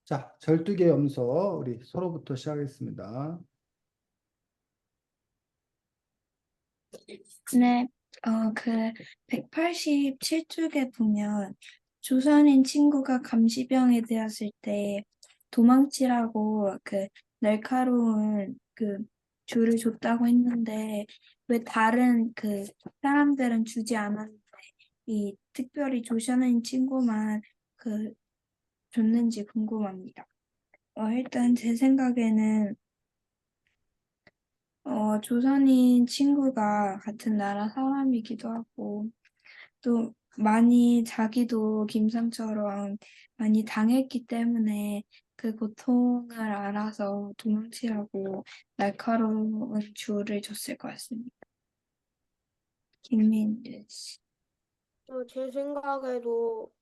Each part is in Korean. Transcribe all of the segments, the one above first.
자, 12개 염소 우리 서로부터 시작하겠습니다. 네, 그 187쪽에 보면 조선인 친구가 감시병이 되었을 때 도망치라고 그 날카로운 그 줄을 줬다고 했는데 왜 다른 그 사람들은 주지 않았는데 이 특별히 조선인 친구만 그 줬는지 궁금합니다. 일단 제 생각에는 조선인 친구가 같은 나라 사람이기도 하고 또 많이 자기도 김상처럼 많이 당했기 때문에 그 고통을 알아서 도망치라고 날카로운 줄을 줬을 것 같습니다. 김민재 씨. 제 생각에도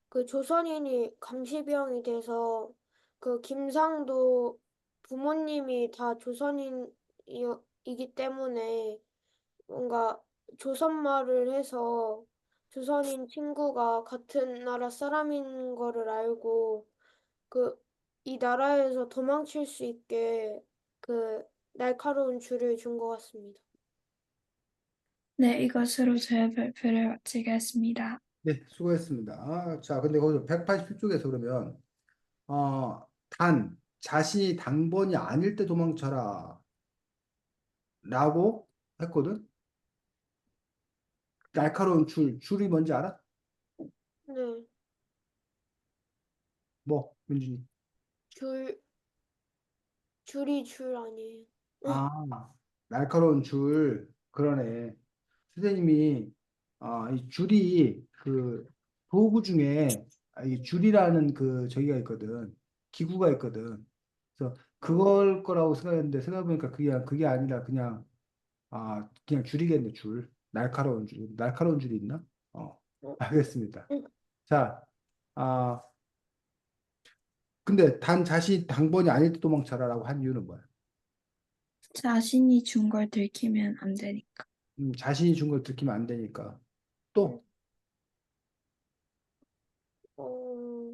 그 조선인이 감시병이 돼서 그 김상도 부모님이 다 조선인이기 때문에 뭔가 조선말을 해서 조선인 친구가 같은 나라 사람인 거를 알고 그 이 나라에서 도망칠 수 있게 그 날카로운 줄을 준 것 같습니다. 네, 이것으로 제 발표를 마치겠습니다. 네, 수고했습니다. 자, 근데 거기서 187쪽에서 그러면 자신이 당번이 아닐 때 도망쳐라 라고 했거든. 날카로운 줄이 뭔지 알아? 네, 뭐, 민준이? 줄, 줄이 줄 아니에요. 아, 날카로운 그러네. 선생님이, 이 줄이 그 도구 중에, 이 줄이라는 저기가 있거든. 기구가 있거든. 그래서 그걸 거라고 생각했는데, 생각해보니까 그게 아니라 그냥 줄이겠네, 줄. 날카로운 줄. 날카로운 줄이 있나? 어, 어, 알겠습니다. 응. 자, 아, 근데 자신이 당번이 아닐 때 도망쳐라라고 한 이유는 뭐야? 자신이 준 걸 들키면 안 되니까. 자신이 준 걸 들키면 안 되니까. 또, 어,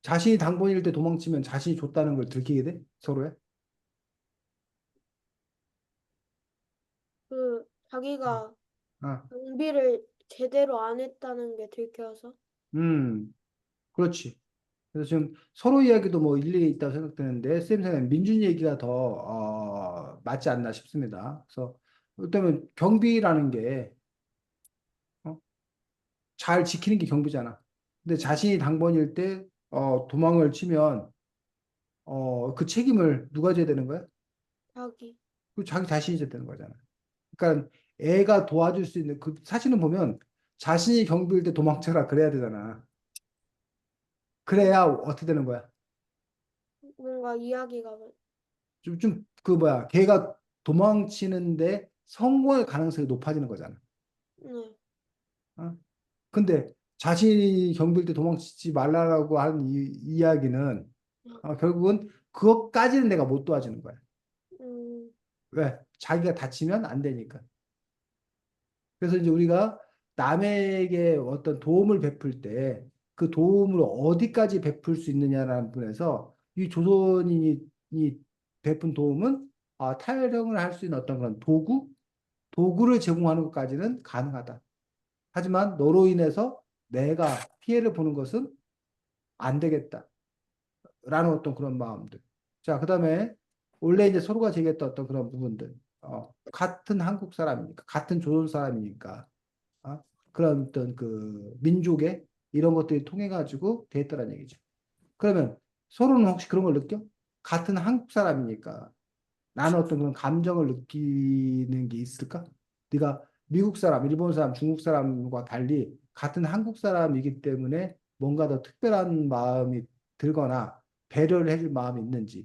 자신이 당번일 때 도망치면 자신이 줬다는 걸 들키게 돼? 서로에? 자기가 아, 경비를 제대로 안 했다는 게 들켜서. 음, 그렇지. 그래서 지금 서로 이야기도 뭐 일리가 있다고 생각되는데, 쌤 생각엔 민준이 얘기가 더, 맞지 않나 싶습니다. 그래서, 그렇다면 경비라는 게, 어? 잘 지키는 게 경비잖아. 근데 자신이 당번일 때, 도망을 치면, 그 책임을 누가 져야 되는 거야? 자기. 그 자기 자신이 져야 되는 거잖아. 그러니까 애가 도와줄 수 있는, 그 사실은 보면, 자신이 경비일 때 도망쳐라 그래야 되잖아. 그래야 어떻게 되는 거야? 뭔가 이야기가, 걔가 도망치는데 성공할 가능성이 높아지는 거잖아. 네. 어? 근데 자신이 경비일 때 도망치지 말라고 하는 이야기는 결국은 그것까지는 내가 못 도와주는 거야. 음, 왜? 자기가 다치면 안 되니까. 그래서 이제 우리가 남에게 어떤 도움을 베풀 때 그 도움을 어디까지 베풀 수 있느냐라는 분에서 이 조선인이 이 베푼 도움은 타협을 할 수 있는 어떤 그런 도구를 제공하는 것까지는 가능하다. 하지만 너로 인해서 내가 피해를 보는 것은 안 되겠다. 라는 어떤 그런 마음들. 자, 그다음에 원래 이제 서로가 제기했던 어떤 그런 부분들. 같은 한국 사람이니까, 같은 조선 사람이니까, 어? 그런 어떤 그 민족의 이런 것들이 통해 가지고 됐다는 얘기죠. 그러면 서로는 혹시 그런 걸 느껴? 같은 한국 사람이니까 나는 어떤 그런 감정을 느끼는 게 있을까? 네가 미국 사람, 일본 사람, 중국 사람과 달리 같은 한국 사람이기 때문에 뭔가 더 특별한 마음이 들거나 배려를 해줄 마음이 있는지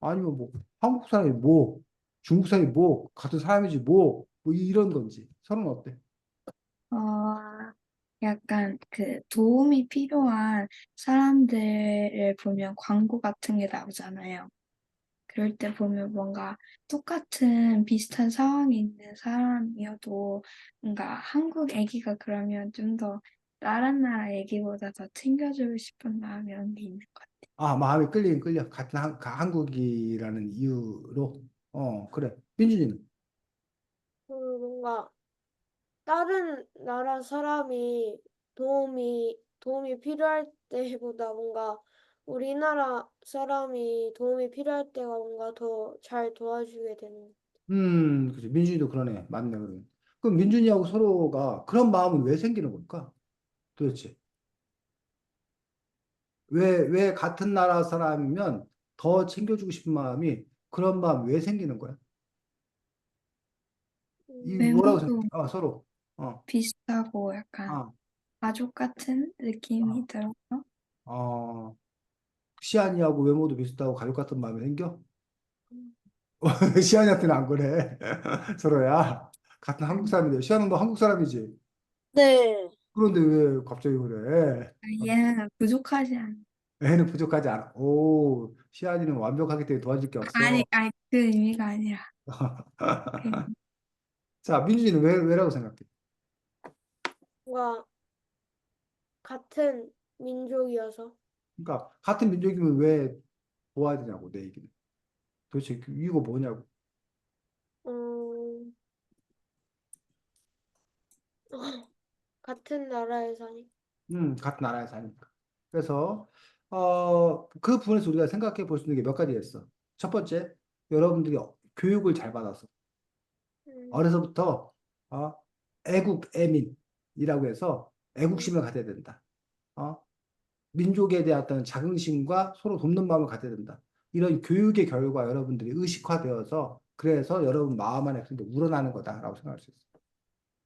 아니면 뭐 한국 사람이 뭐 중국 사람이 뭐 같은 사람이지 뭐 이런 건지 서로는 어때? 어, 약간 그 도움이 필요한 사람들을 보면 광고 같은 게 나오잖아요. 그럴 때 보면 뭔가 똑같은 비슷한 상황에 있는 사람이어도 뭔가 한국 애기가 그러면 좀 더 다른 나라 얘기보다 더 챙겨주고 싶은 마음이 언니 있는 것 같아. 아, 마음이 끌리긴 끌려. 같은 한국이라는 이유로. 그래. 민준이는? 뭔가 다른 나라 사람이 도움이 필요할 때보다 뭔가 우리나라 사람이 도움이 필요할 때가 뭔가 더 잘 도와주게 되는. 그치. 민준이도 그러네. 맞네, 그러면. 그럼 민준이하고 서로가 그런 마음은 왜 생기는 걸까? 도대체. 왜 같은 나라 사람이면 더 챙겨주고 싶은 마음이 그런 마음 왜 생기는 거야? 이 뭐라고 생각해? 외모도 서로. 어, 비슷하고 약간 어, 가족 같은 느낌이 어, 들어서. 어. 시안이하고 외모도 비슷하고 가족 같은 마음이 생겨? 음. 시안이한테는 안 그래. 서로야. 같은 한국 사람인데. 시안은 너 한국 사람이지. 네. 그런데 왜 갑자기 그래? 얘는 부족하지 않아. 애는 부족하지 않아. 오, 시안이는 완벽하기 때문에 도와줄 게 없어. 아니, 그 의미가 아니라. 그, 자, 민준이는 왜라고 생각해? 뭔가 같은 민족이어서. 그러니까 같은 민족이면 왜 도와야 되냐고 내 얘기는. 도대체 그 이유가 뭐냐고. 음, 같은 나라에 사니. 같은 나라에 사니까. 그래서 그 부분에서 우리가 생각해 볼 수 있는 게 몇 가지가 있어. 첫 번째, 여러분들이 교육을 잘 받아서 음, 어려서부터 어, 애국애민이라고 해서 음, 애국심을 가져야 된다. 어? 민족에 대한 어떤 자긍심과 서로 돕는 마음을 가져야 된다. 이런 교육의 결과 여러분들이 의식화되어서 그래서 여러분 마음 안에 그런 게 우러나는 거다라고 생각할 수 있어요.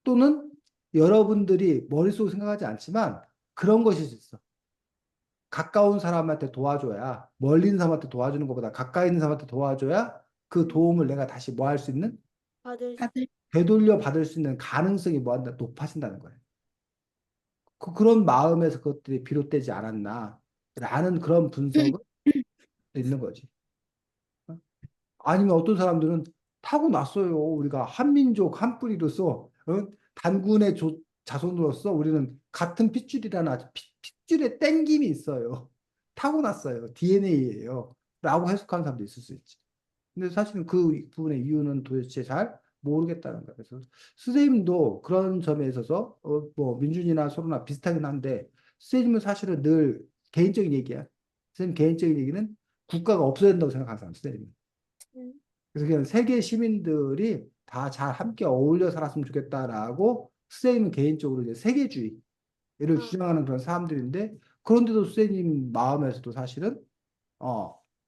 또는 여러분들이 머릿속으로 생각하지 않지만 그런 것일 수 있어. 가까운 사람한테 도와줘야 멀리 있는 사람한테 도와주는 것보다 가까이 있는 사람한테 도와줘야 그 음, 도움을 내가 다시 뭐 할 수 있는 다들 되돌려 받을 수 있는 가능성이 뭐 한다 높아진다는 거예요. 그런 마음에서 그것들이 비롯되지 않았나 라는 그런 분석은 있는 거지. 어? 아니면 어떤 사람들은 타고났어요. 우리가 한민족, 한뿌리로서 단군의 자손으로서 우리는 같은 핏줄이라는 아주 핏줄의 땡김이 있어요. 타고났어요. DNA예요. 라고 해석하는 사람도 있을 수 있지. 근데 사실은 그 부분의 이유는 도대체 잘 모르겠다는 거예요. 그래서 선생님도 그런 점에 있어서 뭐 민준이나 서로나 비슷하긴 한데 선생님은 사실은 늘 개인적인 얘기야. 선생님 개인적인 얘기는 국가가 없어야 된다고 생각하는 사람, 선생님. 음, 그래서 그냥 세계 시민들이 다 잘 함께 어울려 살았으면 좋겠다라고 선생님은 개인적으로 이제 세계주의를 아, 주장하는 그런 사람들인데 그런데도 선생님 마음에서도 사실은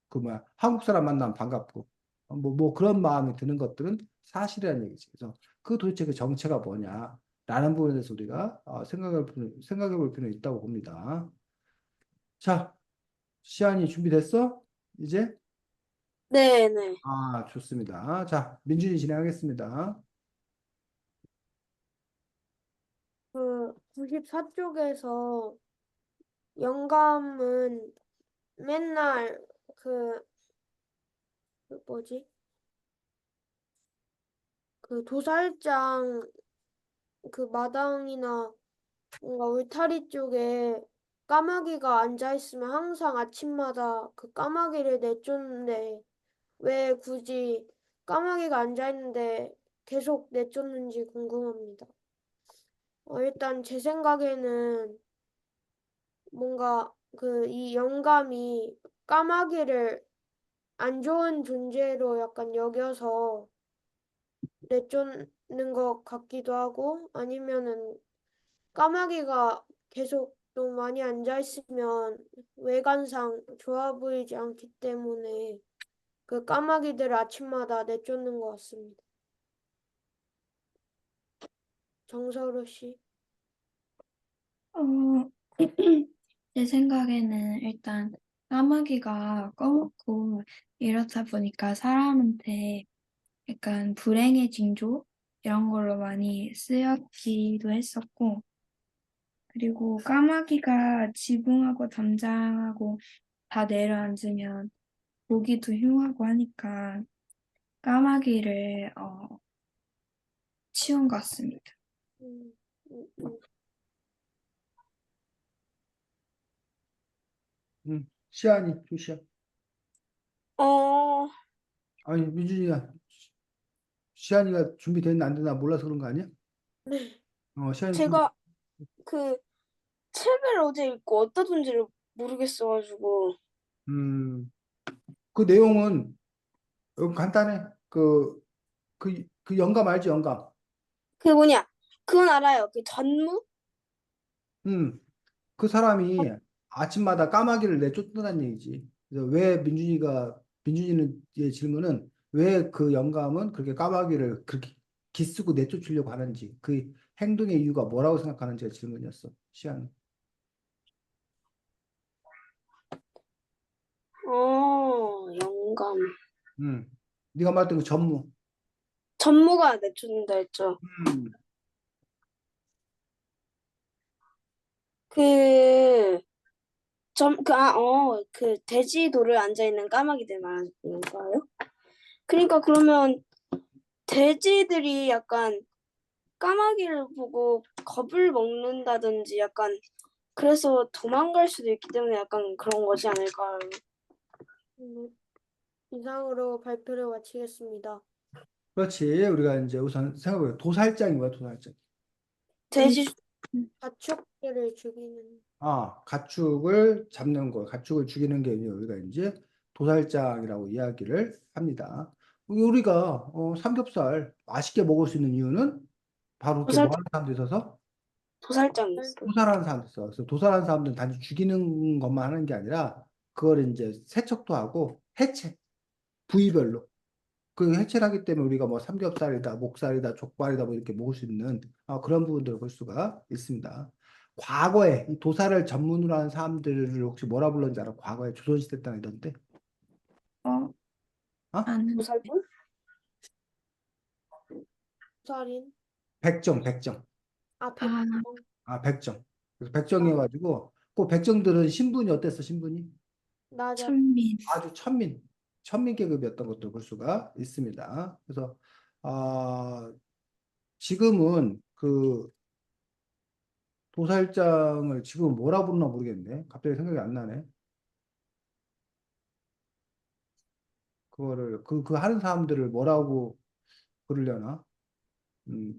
그 뭐야 한국 사람 만나면 반갑고 뭐 그런 마음이 드는 것들은 사실이라는 얘기지. 그래서 그 도대체 그 정체가 뭐냐라는 부분에 대해서 우리가 생각해 볼 필요는 있다고 봅니다. 자, 시안이 준비됐어? 이제? 네네. 좋습니다. 자, 민준이 진행하겠습니다. 94쪽에서 영감은 맨날 그, 뭐지? 그 도살장 그 마당이나 뭔가 울타리 쪽에 까마귀가 앉아 있으면 항상 아침마다 그 까마귀를 내쫓는데 왜 굳이 까마귀가 앉아 있는데 계속 내쫓는지 궁금합니다. 일단 제 생각에는 뭔가 그 이 영감이 까마귀를 안 좋은 존재로 약간 여겨서 내쫓는 것 같기도 하고 아니면은 까마귀가 계속 너무 많이 앉아 있으면 외관상 좋아 보이지 않기 때문에 그 까마귀들을 아침마다 내쫓는 것 같습니다. 정서로 씨. 어, 제 생각에는 일단 까마귀가 검고 이렇다 보니까 사람한테 약간 불행의 징조 이런 걸로 많이 쓰였기도 했었고, 그리고 까마귀가 지붕하고 담장하고 다 내려앉으면 보기도 흉하고 하니까 까마귀를 치운 것 같습니다. 음, 음, 음. 시안이, 조시야. 어, 아니, 민준이가, 시안이가 준비됐나 안 되나 몰라서 그런 거 아니야? 네. 시안이 준비, 제가 그 책을 어제 읽고 어디다 둔지를 모르겠어가지고. 음, 그 내용은 간단해. 그 영감 알지, 영감? 그 뭐냐? 그건 알아요. 그 전무? 음, 그 사람이 아침마다 까마귀를 내쫓는다는 얘기지. 그래서 왜 민준이는 의 질문은 왜 그 영감은 그렇게 까마귀를 그렇게 기쓰고 내쫓으려고 하는지, 그 행동의 이유가 뭐라고 생각하는지가 질문이었어. 시안. 영감. 음, 네가 말했던 그 전무. 전무가 내쫓는다 했죠. 음, 그, 그 돼지돌을 앉아있는 까마귀들 말하는 거예요? 그러니까 그러면 돼지들이 약간 까마귀를 보고 겁을 먹는다든지 약간 그래서 도망갈 수도 있기 때문에 약간 그런 거지 않을까요? 이상으로 발표를 마치겠습니다. 그렇지. 우리가 이제 우선 생각해보자. 도살장이 뭐야, 도살장? 돼지 가축들을 죽이는. 가축을 잡는 거, 가축을 죽이는 게 우리가 이제 도살장이라고 이야기를 합니다. 우리가 삼겹살 맛있게 먹을 수 있는 이유는 바로 이렇게 도살 뭐 하는 사람도 있어서 도살장이 있어. 도살하는 사람도 있어. 그래서 도살하는 사람들은 단지 죽이는 것만 하는 게 아니라 그걸 이제 세척도 하고 해체, 부위별로. 그 해체를 하기 때문에 우리가 뭐 삼겹살이다, 목살이다, 족발이다 뭐 이렇게 먹을 수 있는 그런 부분들을 볼 수가 있습니다. 과거에 이 도살을 전문으로 하는 사람들을 혹시 뭐라 불렀는지 알아? 과거에 조선시대 때 이런데? 어, 어? 아는, 도살꾼? 살인. 백정, 백정. 아, 아, 백정. 그래서 백정이어가지고 그 백정들은 신분이 어땠어? 신분이 낮아. 천민. 아주 천민 계급이었던 것도 볼 수가 있습니다. 그래서 아, 지금은 그 도살장을 지금 뭐라 부르나 모르겠네. 갑자기 생각이 안 나네. 그 하는 사람들을 뭐라고 부르려나?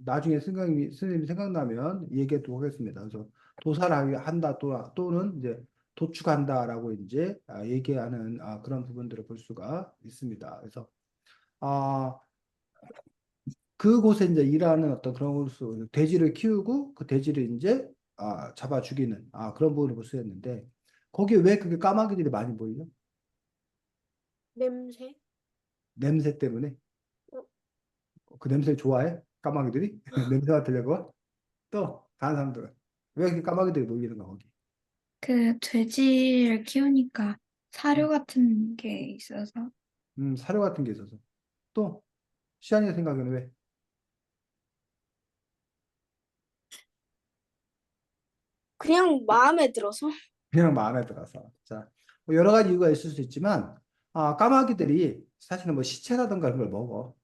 나중에 선생님이 생각나면 얘기하도록 하겠습니다. 그래서 도살한다 또는 이제 도축한다라고 이제 얘기하는 그런 부분들을 볼 수가 있습니다. 그래서 아, 그곳에 이제 일하는 어떤 그런 곳으로 돼지를 키우고 그 돼지를 이제 잡아 죽이는 그런 부분을 볼 수 있는데 거기에 왜 그게 까마귀들이 많이 보이냐? 냄새. 냄새 때문에. 어, 그 냄새를 좋아해? 까마귀들이? 냄새 맡으려고? 또 다른 사람들은 왜 이렇게 까마귀들이 몰리는가 거기? 그 돼지를 키우니까 사료 같은 게 있어서 사료 같은 게 있어서 또 시안이 생각에는 왜? 그냥 마음에 들어서. 그냥 마음에 들어서. 자, 뭐 여러 가지 이유가 있을 수 있지만 까마귀들이 사실은 뭐 시체라든가 그런 걸 먹어.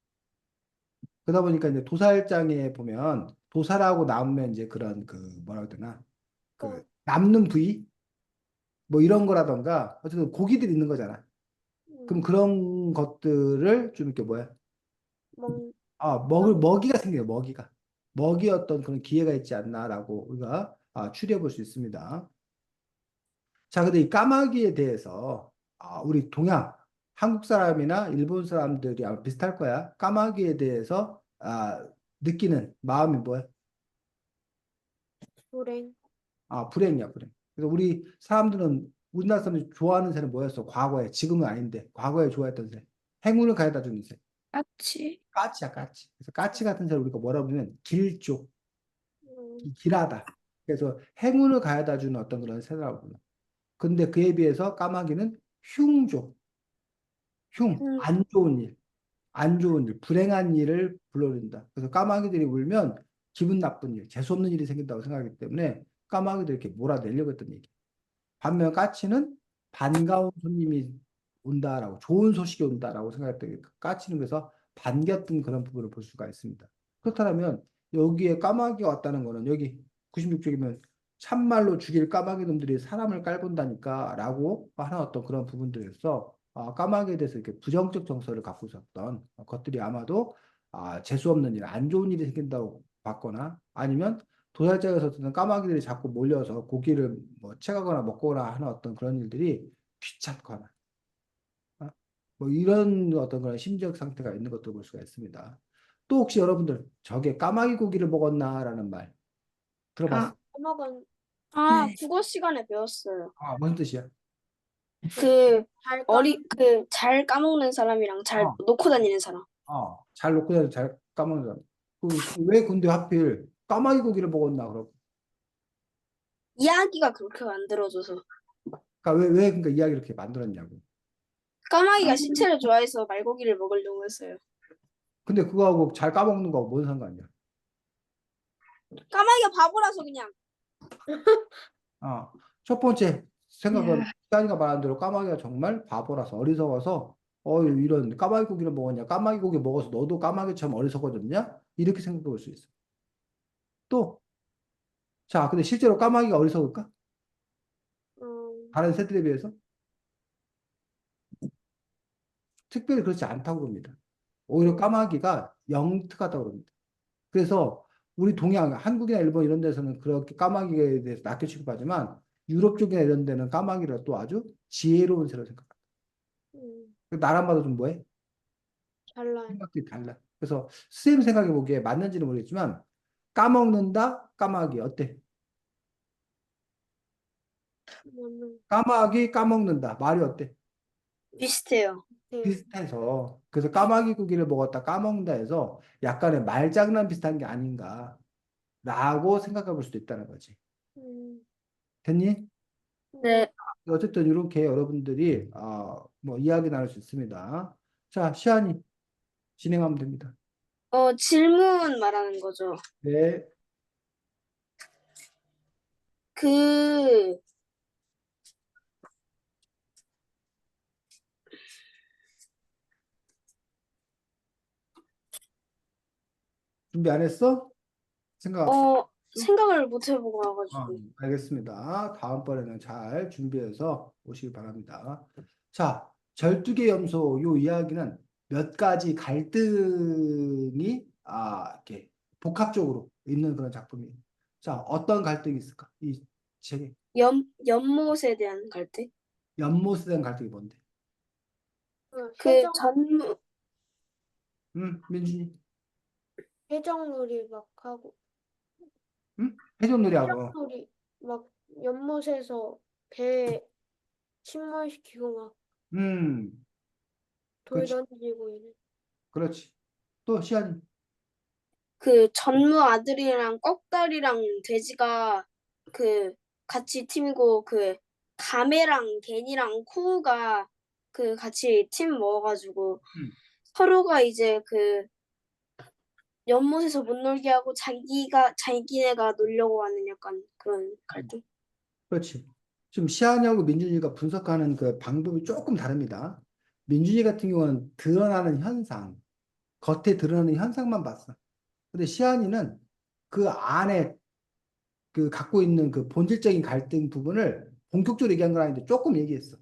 그러다 보니까 이제 도살장에 보면 도살하고 남으면 이제 그런 그 뭐라 해야 되나 어, 그 남는 부위 뭐 이런 거라던가 어쨌든 고기들이 있는 거잖아. 그럼 음, 그런 것들을 좀 이렇게 뭐야? 먹, 먹이가 생겨요, 먹이가. 먹이 어떤 그런 기회가 있지 않나라고 우리가 추리해 볼 수 있습니다. 자, 근데 이 까마귀에 대해서 우리 한국 사람이나 일본 사람들이 아마 비슷할 거야. 까마귀에 대해서 느끼는 마음이 뭐야? 불행. 불행이야, 불행. 그래서 우리나라 사람들이 좋아하는 새는 뭐였어? 과거에. 지금은 아닌데. 과거에 좋아했던 새. 행운을 가져다 주는 새. 까치. 까치야, 까치. 그래서 까치 같은 새를 우리가 뭐라 부르면 길조. 음, 길하다. 그래서 행운을 가져다 주는 어떤 그런 새라고 불러. 근데 그에 비해서 까마귀는 흉조. 음, 안 좋은 일. 안 좋은 일, 불행한 일을 불러낸다. 그래서 까마귀들이 울면 기분 나쁜 일, 재수없는 일이 생긴다고 생각하기 때문에 까마귀들 이렇게 몰아내려고 했던 얘기. 반면 까치는 반가운 손님이 온다라고, 좋은 소식이 온다라고 생각했던 게 까치는 그래서 반겼던 그런 부분을 볼 수가 있습니다. 그렇다면 여기에 까마귀가 왔다는 거는 여기 96쪽이면 참말로 죽일 까마귀 놈들이 사람을 깔본다니까라고 하는 어떤 그런 부분들에서 까마귀에 대해서 이렇게 부정적 정서를 갖고 있었던 것들이 아마도 재수 없는 일, 안 좋은 일이 생긴다고 봤거나 아니면 도살장에서는 까마귀들이 자꾸 몰려서 고기를 뭐 채가거나 먹거나 하는 어떤 그런 일들이 귀찮거나 어? 뭐 이런 어떤 그런 심리적 상태가 있는 것도 볼 수가 있습니다. 또 혹시 여러분들 저게 까마귀 고기를 먹었나라는 말 들어봤어요? 까마귀 네. 국어 시간에 배웠어요. 무슨 뜻이야? 잘 잘 까먹는 사람이랑 잘 어. 놓고 다니는 사람. 잘 놓고 다녀 잘 까먹는 사람. 왜 근데 하필 까마귀 고기를 먹었나 그럼? 이야기가 그렇게 만들어줘서. 그러니까 왜 그러니까 이야기를 이렇게 만들었냐고. 까마귀가 식채를 좋아해서 말고기를 먹으려고 했어요. 근데 그거하고 잘 까먹는 거하고 뭔 상관이야? 까마귀가 바보라서 그냥. 첫 번째 생각은 야. 시간이가 말한 대로 까마귀가 정말 바보라서 어리석어서 이런 까마귀 고기를 먹었냐? 까마귀 고기 먹어서 너도 까마귀처럼 어리석어졌냐? 이렇게 생각해 볼 수 있어. 또 자, 근데 실제로 까마귀가 어리석을까? 다른 새들에 비해서 특별히 그렇지 않다고 봅니다. 오히려 까마귀가 영특하다고 합니다. 그래서 우리 동양, 한국이나 일본 이런 데서는 그렇게 까마귀에 대해서 낮게 취급하지만 유럽 쪽이나 이런 데는 까마귀를 또 아주 지혜로운 새로 생각합니다. 나라마다 좀 뭐해? 달라요. 생각들이 달라. 그래서 선생님 생각해 보기에 맞는지는 모르겠지만 까먹는다, 까마귀 어때? 까마귀 까먹는다. 말이 어때? 비슷해요. 비슷해서 그래서 까마귀 고기를 먹었다 까먹는다 해서 약간의 말장난 비슷한 게 아닌가라고 생각해 볼 수도 있다는 거지. 됐니? 네. 어쨌든 이렇게 여러분들이 뭐 이야기 나눌 수 있습니다. 자, 시안이 진행하면 됩니다. 질문 말하는 거죠. 네. 그, 준비 안 했어? 생각. 생각을 못 해보고 와가지고. 알겠습니다. 다음번에는 잘 준비해서 오시기 바랍니다. 자, 12개 염소 요 이야기는 몇 가지 갈등이 이렇게 복합적으로 있는 그런 작품이에요. 자, 어떤 갈등이 있을까? 이 책에 연못에 대한 갈등? 연못에 대한 갈등이 뭔데? 전무, 민준이. 해적놀이 막 하고 해적놀이하고. 해적놀이 막 연못에서 배 침몰시키고 막 돌 그렇지, 던지고 이래. 그렇지. 또 시안이. 전무 아들이랑 꺽다리랑 돼지가 같이 팀이고 가메랑 겐이랑 쿠우가 같이 팀 모아가지고 서로가 이제 연못에서 못 놀게 하고 자기네가 놀려고 하는 약간 그런 갈등? 그렇지. 지금 시안이하고 민준이가 분석하는 그 방법이 조금 다릅니다. 민준이 같은 경우는 드러나는 현상, 겉에 드러나는 현상만 봤어. 근데 시안이는 그 안에 그 갖고 있는 그 본질적인 갈등 부분을 본격적으로 얘기한 건 아닌데 조금 얘기했어.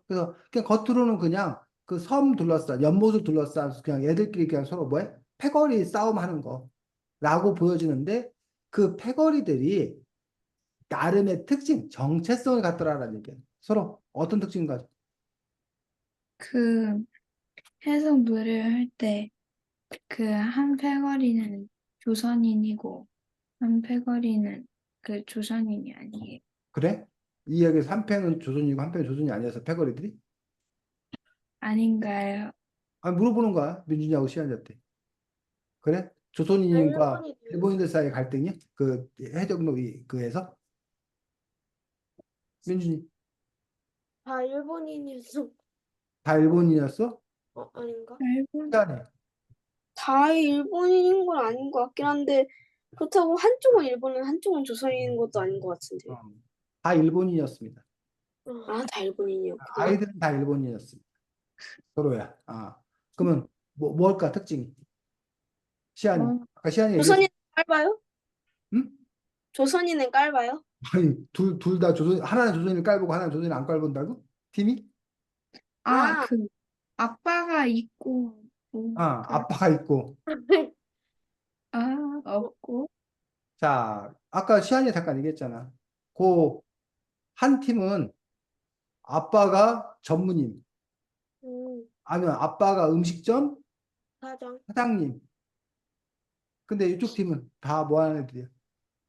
그래서 그냥 겉으로는 그냥 그 섬 둘러싸, 연못을 둘러싸서 그냥 애들끼리 그냥 서로 뭐해? 패거리 싸움하는 거라고 보여지는데 그 패거리들이 나름의 특징, 정체성을 갖더라라는 얘기야. 서로 어떤 특징인 가죠? 그 해석 노래를 할 때 그 한 패거리는 조선인이고 한 패거리는 그 조선인이 아니에요. 그래? 이 이야기에서 한 팽은 조선이고 한 팽은 조선이 아니어서 패거리들이? 아닌가요? 아니 물어보는 거야. 민준이하고 시안이한테. 그래? 조선인과 일본이들 일본인들 사이의 갈등이? 그 해적놀이 그에서? 민준이 다 일본인이었어. 다 일본인이었어? 아닌가? 알고 시안이. 다 일본인인 건 아닌 것 같긴 한데 그렇다고 한쪽은 일본인 한쪽은 조선인인 것도 아닌 것 같은데. 다 일본인이었습니다. 다 일본인이었구나. 아이들은 다 일본인이었습니다. 서로야. 그러면 뭘까 특징이? 시안이. 아까 시안이 얘기했어. 조선인 짧아요? 응? 조선인은 깔봐요? 아니, 둘 다 조선, 하나는 조선인을 깔보고 하나는 조선인을 안 깔본다고? 팀이? 아, 아, 그 아빠가 있고 아, 아빠가 있고. 없고. 자, 아까 시안이 잠깐 얘기했잖아. 그 한 팀은 아빠가 전무님, 아니면 아빠가 음식점 사장. 사장님. 근데 이쪽 팀은 다 뭐 하는 애들이야?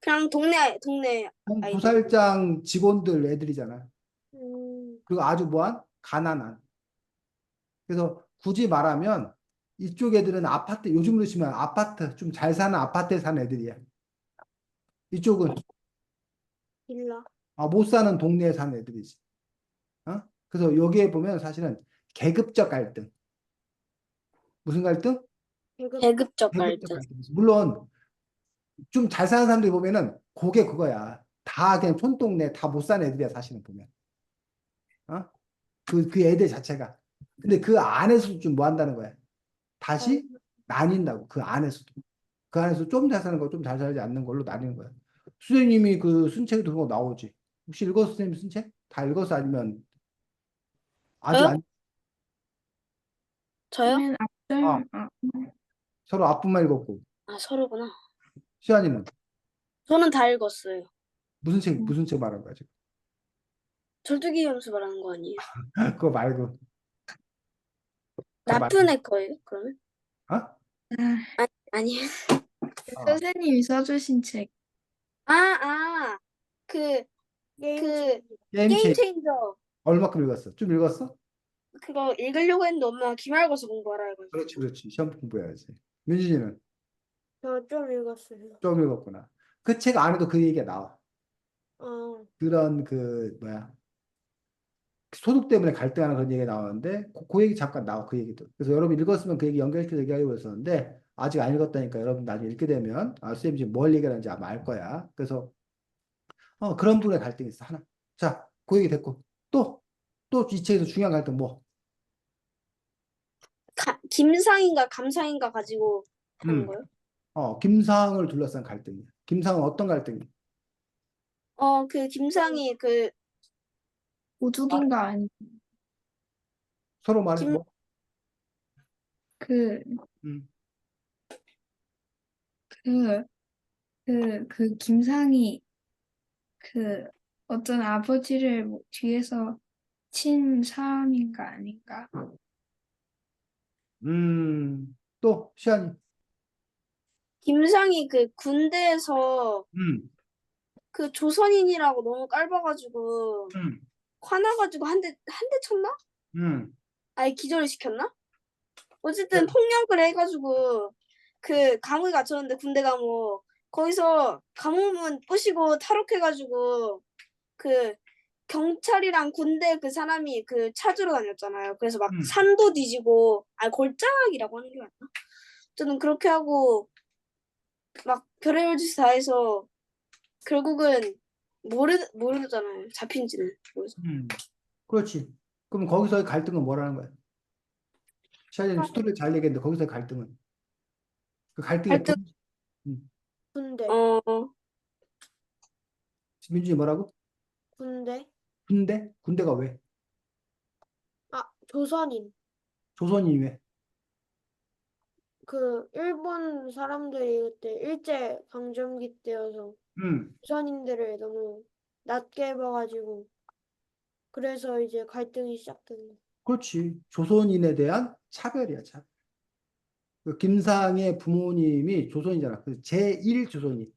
그냥 동네 아이들. 도살장 직원들 애들이잖아. 음, 그리고 아주 뭐한? 가난한. 그래서 굳이 말하면 이쪽 애들은 아파트, 요즘으로 치면 아파트, 좀 잘 사는 아파트에 사는 애들이야. 이쪽은 빌라. 못 사는 동네에 사는 애들이지. 어? 그래서 여기에 보면 사실은 계급적 갈등. 무슨 갈등? 계급. 계급적 계급적 갈등. 갈등. 물론 좀 잘 사는 사람들이 보면은 그게 그거야. 다 그냥 촌동네 다 못 사는 애들이야 사실은 보면. 어? 그 애들 자체가. 근데 그 안에서도 좀 뭐 한다는 거야. 다시 나뉜다고. 그 안에서도. 그 안에서 좀 잘 사는 거, 좀 잘 살지 않는 걸로 나뉘는 거야. 선생님이 그 쓴책에도 그런 거 나오지. 혹시 읽었어, 선생님 쓴책? 다 읽었어? 아니면 아직 저요? 안, 저요? 맨 아, 앞절, 서로 앞부분만 읽었고. 아, 서로구나. 시안이는 저는 다 읽었어요. 무슨 책 말한 거야, 지금? 절투기 점수 말하는 거 아니에요? 그거 말고. 그거 나쁜 말고. 애 거예요, 그러면? 어? 아니에요. 어. 선생님이 써주신 책. 아, 그, 게임. 그, 게임 게임 책 체인저. 얼마큼 읽었어? 좀 읽었어? 그거 읽으려고 했는데 엄마가 기말고사 공부하라 해가지고. 그렇지, 그렇지. 시험 공부해야지. 민준이는 저 좀 읽었어요. 좀 읽었구나. 그 책 안에도 그 얘기가 나와. 어, 그런 그 뭐야 소득 때문에 갈등하는 그런 얘기가 나오는데 그 얘기 잠깐 나와 그 얘기도. 그래서 여러분 읽었으면 그 얘기 연결해서 얘기하려고 했었는데 아직 안 읽었다니까 여러분 나중에 읽게 되면 선생님 지금 뭘 얘기하는지 아마 알 거야. 그래서 그런 부분에 갈등이 있어 하나. 자, 그 얘기 됐고 또 이 책에서 중요한 갈등 뭐? 김상인가 감상인가 가지고 하는 음, 거요? 김상을 둘러싼 갈등이야. 김상은 어떤 갈등이야? 그 김상이 그, 말해. 도둑인가 아니 서로 말해 김, 뭐? 그, 음, 그, 그 김상이 그 어떤 아버지를 뭐 뒤에서 친 사람인가 아닌가? 또 시안이. 김상이 그 군대에서 음, 그 조선인이라고 너무 깔봐가지고 음, 화나가지고 한 대 쳤나? 음. 아예 기절을 시켰나? 네. 어쨌든 폭력을 해가지고 그 감옥에 갇혔는데 군대 감옥 거기서 감옥문 부시고 탈옥해가지고 그 경찰이랑 군대 그 사람이 그 찾으러 다녔잖아요. 그래서 막 음. 산도 뒤지고 골짜기라고 하는 게 맞나? 어쨌든 그렇게 하고 막 별의별 짓 다 해서 결국은 모르잖아요. 잡힌지는. 그래서 그렇지. 그럼 거기서의 갈등은 뭐라는 거야? 샤이는 아, 스토리를 잘 얘기했는데 거기서의 갈등은 그 갈등의 하여튼 음. 군대. 어 민준이 뭐라고? 군대. 군대? 군대가 왜? 조선인. 조선이 왜? 그 일본 사람들이 그때 일제 강점기 때여서 음, 조선인들을 너무 낮게 봐가지고 그래서 이제 갈등이 시작된 거. 그렇지. 조선인에 대한 차별이야, 차별. 그 김상의 부모님이 조선이잖아. 그래서 제1조선인.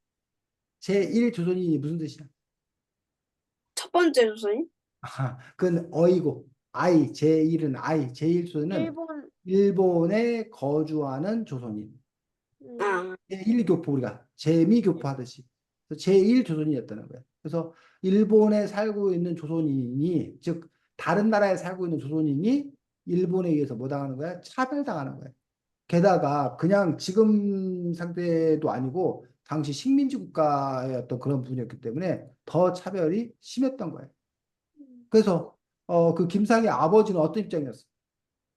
제1조선인이 무슨 뜻이야? 첫 번째 조선인? 그건 어이고, 제1은 제1조선은 일본. 일본에 거주하는 조선인. 음, 아 제1교포 우리가 재미교포 하듯이 제1조선인이었다는 거예요. 그래서 일본에 살고 있는 조선인이 즉 다른 나라에 살고 있는 조선인이 일본에 의해서 뭐 당하는 거야? 차별당하는 거야. 게다가 그냥 지금 상태도 아니고 당시 식민지 국가의 어떤 그런 부분이었기 때문에 더 차별이 심했던 거예요. 그래서 그 김상의 아버지는 어떤 입장이었어?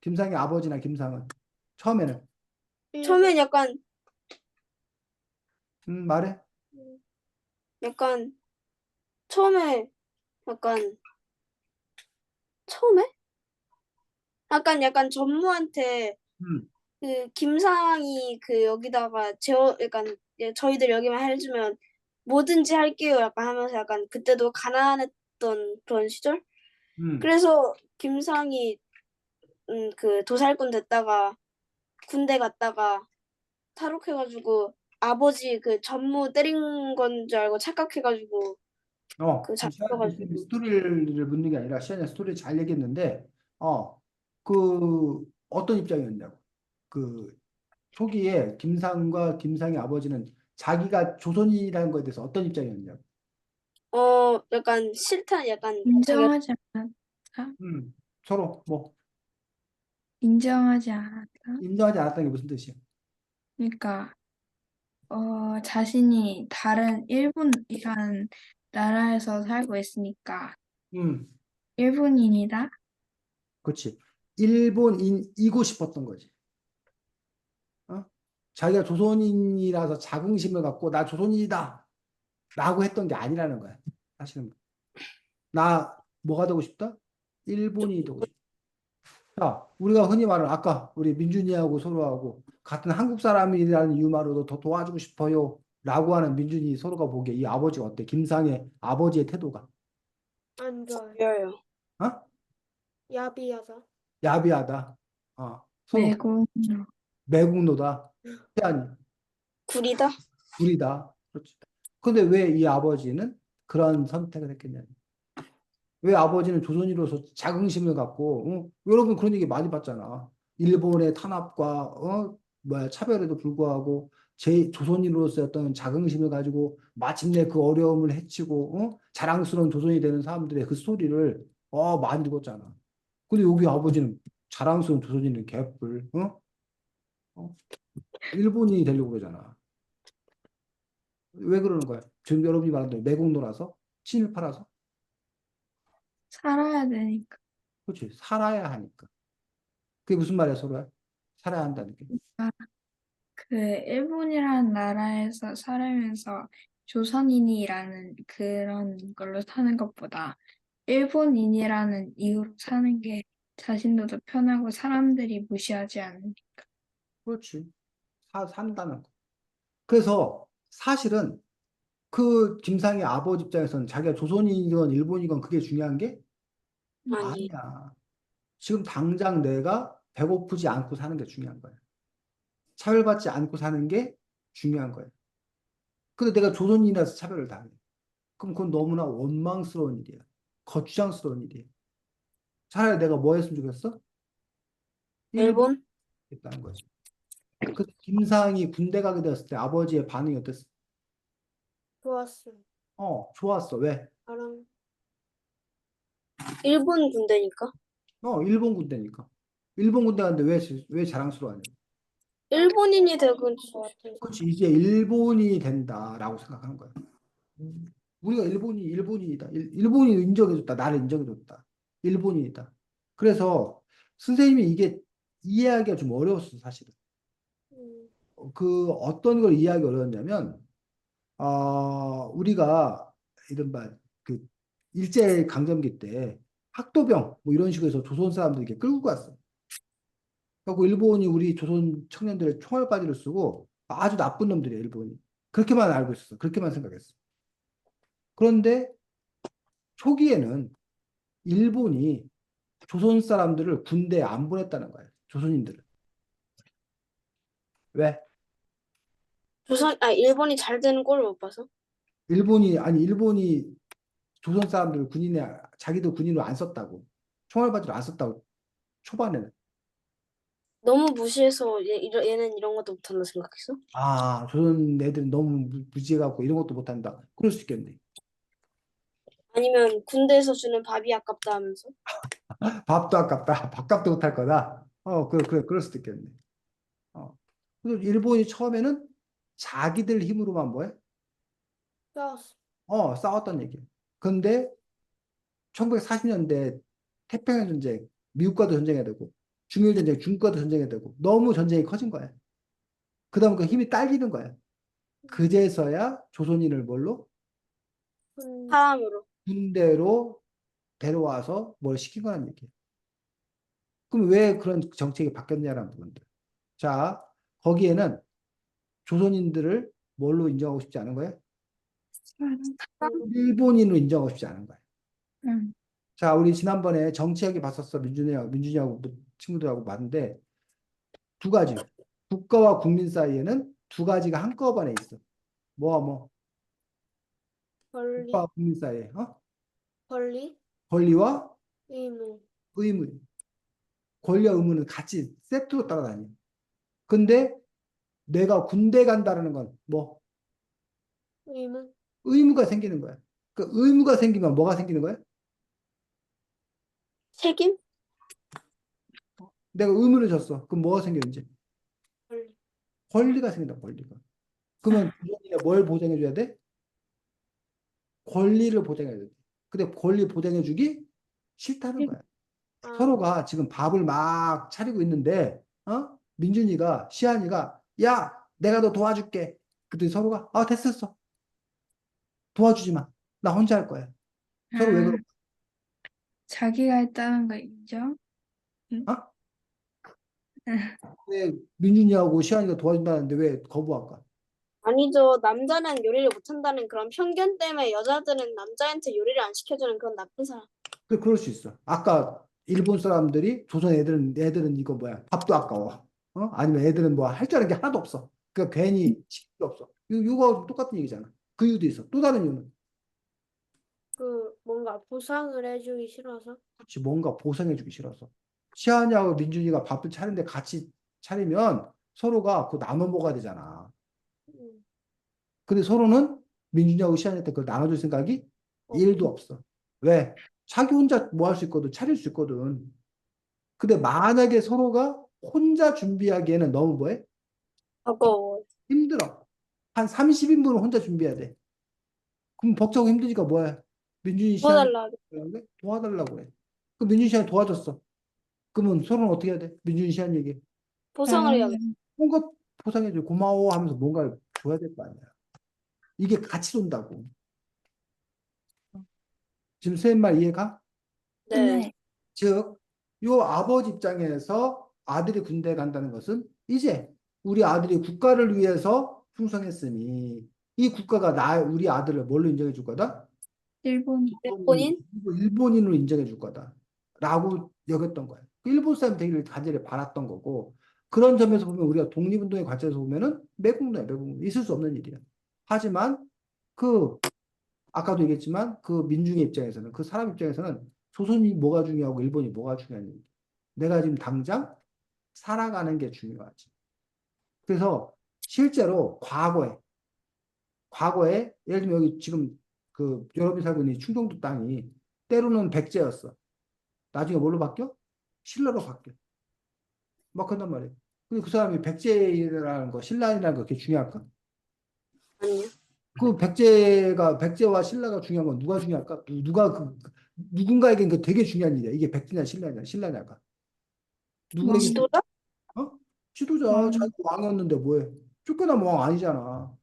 김상의 아버지나 김상은 처음에는 일본. 처음엔 약간 말해. 약간 처음에 약간 처음에 약간 전무한테 음, 그 김상이 그 여기다가 약간 저희들 여기만 해주면 뭐든지 할게요 약간 하면서 약간 그때도 가난했던 그런 시절. 음. 그래서 김상이 그 도살꾼 됐다가 군대 갔다가 탈옥해가지고 아버지 그 전무 때린 건 줄 알고 착각해가지고 그 지금 시안이 잡혀가지고. 스토리를 묻는 게 아니라 시안이 스토리 잘 얘기했는데, 그 어떤 입장이었냐고. 그 초기에 김상과 김상의 아버지는 자기가 조선인이라는 거에 대해서 어떤 입장이었냐고. 약간 싫다 약간 자기가. 인정하지 않았다? 서로 뭐 인정하지 않았다? 인정하지 않았다는 게 무슨 뜻이야? 그러니까 자신이 다른 일본이라는 나라에서 살고 있으니까 음, 일본인이다? 그렇지. 일본인이고 싶었던 거지. 어? 자기가 조선인이라서 자긍심을 갖고 나 조선인이다 라고 했던 게 아니라는 거야. 사실은 나 뭐가 되고 싶다? 일본인이 되고 싶다. 자, 우리가 흔히 말하는 아까 우리 민준이하고 서로하고 같은 한국 사람이라는 이유만으로도 더 도와주고 싶어요 라고 하는 민준이 서로가 보기에 이 아버지가 어때? 김상의 아버지의 태도가 안 좋아요. 보여요. 어? 야비하다. 야비하다. 서로 외국인으로. 매국노다. 태안이 구리다. 불이다. 그렇지. 근데 왜 이 아버지는 그런 선택을 했겠냐? 왜 아버지는 조선인으로서 자긍심을 갖고, 여러분 그런 얘기 많이 봤잖아. 일본의 탄압과, 뭐야, 차별에도 불구하고, 조선인으로서 어떤 자긍심을 가지고, 마침내 그 어려움을 헤치고, 자랑스러운 조선이 되는 사람들의 그 스토리를, 많이 읽었잖아. 근데 여기 아버지는 자랑스러운 조선인은 개뿔, 어? 일본인이 되려고 그러잖아. 왜 그러는 거야? 지금 여러분이 말한 대로 매국노라서? 친일 팔아서? 살아야 되니까. 그렇지. 살아야 하니까. 그게 무슨 말이야, 서로야? 살아야 한다는 게. 그 일본이라는 나라에서 살면서 조선인이라는 그런 걸로 사는 것보다 일본인이라는 이유로 사는 게 자신도 더 편하고 사람들이 무시하지 않는. 그렇지. 산다는 거. 그래서 사실은 그 김상의 아버지 입장에서는 자기가 조선인이건 일본이건 그게 중요한 게 아니. 아니야. 지금 당장 내가 배고프지 않고 사는 게 중요한 거야. 차별받지 않고 사는 게 중요한 거야. 근데 내가 조선인이라서 차별을 당해. 그럼 그건 너무나 원망스러운 일이야. 거추장스러운 일이야. 차라리 내가 뭐 했으면 좋겠어? 일본이 일본. 있다는 거지. 그 김상이 군대 가게 되었을 때 아버지의 반응이 어땠어? 좋았어. 좋았어. 왜? 나랑 일본 군대니까. 일본 군대니까. 일본 군대 갔는데 왜 자랑스러워하냐? 일본인이 되고 좋았던 그렇지. 이제 일본이 된다라고 생각하는 거야. 우리가 일본인이다. 일본이 인정해줬다. 나를 인정해줬다. 일본인이다. 그래서 선생님이 이게 이해하기가 좀 어려웠어, 사실은. 음, 그 어떤 걸 이해하기 어려웠냐면, 우리가 이른바 그 일제 강점기 때 학도병 뭐 이런 식으로 해서 조선 사람들 이렇게 끌고 갔어. 그리고 일본이 우리 조선 청년들의 총알바지를 쓰고 아주 나쁜 놈들이야, 일본이. 그렇게만 알고 있었어. 그렇게만 생각했어. 그런데 초기에는 일본이 조선 사람들을 군대에 안 보냈다는 거예요. 조선인들을. 왜? 일본이 잘 되는 꼴을 못 봐서. 일본이 조선 사람들을 자기도 군인으로 안 썼다고. 총알바지를 안 썼다고. 초반에는. 너무 무시해서 얘는 이런 것도 못한다 생각했어? 조선 애들은 너무 무지해갖고 이런 것도 못한다. 그럴 수 있겠네. 아니면 군대에서 주는 밥이 아깝다 하면서. 밥도 아깝다. 밥값도 못할 거다. 그럴 수도 있겠네. 그래서 일본이 처음에는 자기들 힘으로만 뭐해? 좋았어. 싸웠던 얘기야. 근데 1940년대 태평양 전쟁, 미국과도 전쟁해야 되고, 중일 전쟁, 중국과도 전쟁해야 되고, 너무 전쟁이 커진 거야. 그다음에 그 힘이 딸리는 거야. 그제서야 조선인을 뭘로? 사람으로. 군대로 데려와서 뭘 시킨 거란 얘기예요. 그럼 왜 그런 정책이 바뀌었냐라는 부분들. 자, 거기에는 조선인들을 뭘로 인정하고 싶지 않은 거예요? 일본인으로 인정하고 싶지 않은 거예요. 응. 자, 우리 지난번에 정치학이 봤었어. 민준이하고 친구들하고 봤는데 두 가지. 국가와 국민 사이에는 두 가지가 한꺼번에 있어. 뭐와 뭐? 권리, 국가와 국민 사이에. 권리, 권리와 의무, 의무. 권리와 의무는 같이 세트로 따라다녀. 근데 내가 군대 간다는 건 뭐? 의무, 의무가 생기는 거야. 그 의무가 생기면 뭐가 생기는 거야? 책임? 내가 의무를 줬어. 그럼 뭐가 생겨 이제? 권리. 권리가 생긴다. 권리가. 그러면 조선인이 뭘 보장해 줘야 돼? 권리를 보장해야 돼. 근데 권리 보장해 주기 싫다는 거야. 아, 서로가 지금 밥을 막 차리고 있는데, 민준이가, 시안이가, 야, 내가 너 도와줄게. 그랬더니 서로가, 됐었어. 도와주지 마. 나 혼자 할 거야. 서로 왜 그럴까? 자기가 했다는 거 인정? 응. 어? 왜 민준이하고 시안이가 도와준다는데 왜 거부할까? 아니죠. 남자는 요리를 못한다는 그런 편견 때문에 여자들은 남자한테 요리를 안 시켜주는 그런 나쁜 사람. 그럴 수 있어. 아까 일본 사람들이 조선 애들은 이거 뭐야? 밥도 아까워. 아니면 애들은 뭐 할 줄 아는 게 하나도 없어. 그러니까 괜히 시킬 게 없어. 이거 똑같은 얘기잖아. 그 이유도 있어. 또 다른 이유는 뭔가 보상을 해주기 싫어서. 그렇지 뭔가 보상해주기 싫어서. 시안이하고 민준이가 밥을 차리는데 같이 차리면 서로가 그거 나눠 먹어야 되잖아. 음, 근데 서로는 민준이하고 시안이한테 그걸 나눠줄 생각이 없고. 1도 없어. 왜? 자기 혼자 뭐 할 수 있거든. 차릴 수 있거든. 근데 만약에 서로가 혼자 준비하기에는 너무 뭐해? 버거워. 힘들어. 한 30인분을 혼자 준비해야 돼. 그럼 벅차고 힘드니까 뭐야? 민준이 시간이 도와달라. 도와달라고 해. 그 민준이 시간이 도와줬어. 그러면 서로는 어떻게 해야 돼? 민준이 시간 얘기. 보상을 해야겠다. 뭔가 보상해줘. 고마워 하면서 뭔가를 줘야 될 거 아니야. 이게 같이 돈다고. 지금 선생님 말 이해가? 네. 네. 즉, 요 아버지 입장에서 아들이 군대 간다는 것은 이제 우리 아들이 국가를 위해서 충성했으니 이 국가가 우리 아들을 뭘로 인정해 줄 거다? 일본이. 일본인? 일본인으로 인정해 줄 거다. 라고 여겼던 거예요. 일본 사람 되기를 간절히 바랐던 거고 그런 점에서 보면 우리가 독립운동의 관점에서 보면은 매국노야. 있을 수 없는 일이야. 하지만 아까도 얘기했지만 그 민중의 입장에서는 그 사람 입장에서는 조선이 뭐가 중요하고 일본이 뭐가 중요하냐. 내가 지금 당장 살아가는 게 중요하지. 그래서 실제로 과거에 예를 들면 여기 지금 그 여러분이 살고 있는 이 충청도 땅이 때로는 백제였어. 나중에 뭘로 바뀌어? 신라로 바뀌어. 막 그런단 말이에요. 근데 그 사람이 백제라는 거, 신라라는 거 그렇게 중요할까? 아니요. 그 백제와 신라가 중요한 건 누가 중요할까? 누군가에겐 그 되게 중요한 일이야. 이게 백제냐 신라냐가. 누구에게 지도자? 어? 지도자 왕. 자기 왕이었는데 뭐해? 쫓겨나면 왕 아니잖아.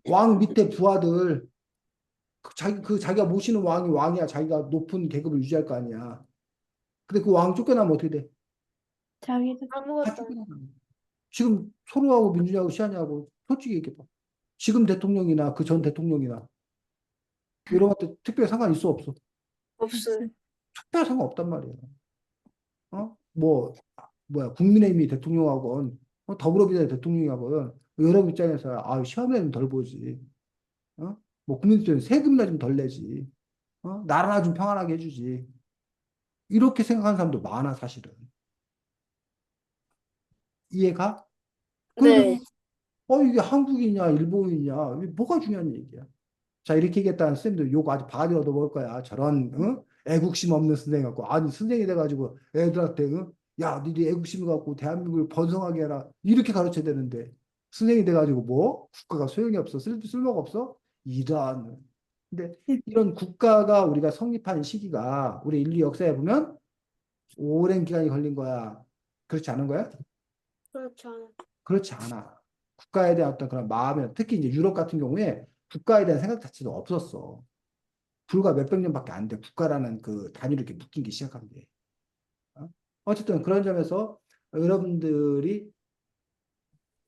왕 밑에 부하들 자기가 모시는 왕이 왕이야. 자기가 높은 계급을 유지할 거 아니야. 근데 그 왕 쫓겨나면 어떻게 돼? 자기도 다 아무것도 안 쫓겨나잖아. 지금 서로하고 민준이하고 시안이하고 솔직히 얘기해봐. 지금 대통령이나 그 전 대통령이나 이런 것들 특별히 상관 있어 없어? 없어요. 특별히 상관없단 말이야. 뭐야 국민의힘이 대통령하건 더불어민주당이 대통령하건 여러분 입장에서 시험에는 덜 보지. 뭐 국민 입장에 세금이나 좀 덜 내지. 나라나 좀 평안하게 해주지. 이렇게 생각하는 사람도 많아 사실은. 이해가? 그런데 네. 이게 한국이냐 일본이냐 이게 뭐가 중요한 얘기야. 자 이렇게 얘기했다는 선생님들 욕 아주 바가지 얻어먹을 거야. 저런 애국심 없는 선생님 갖고 아니 선생이 돼가지고 애들한테 야 니네 애국심 갖고 대한민국을 번성하게 해라 이렇게 가르쳐야 되는데 선생이 돼가지고 뭐 국가가 소용이 없어 쓸모가 없어 이런. 근데 이런 국가가 우리가 성립한 시기가 우리 인류 역사에 보면 오랜 기간이 걸린 거야. 그렇지 않은 거야? 그렇지 않아. 그렇지 않아. 국가에 대한 어떤 그런 마음에 특히 이제 유럽 같은 경우에 국가에 대한 생각 자체도 없었어. 불과 몇백 년밖에 안 돼. 국가라는 그 단위로 이렇게 묶이기 시작한 게. 어? 어쨌든 그런 점에서 여러분들이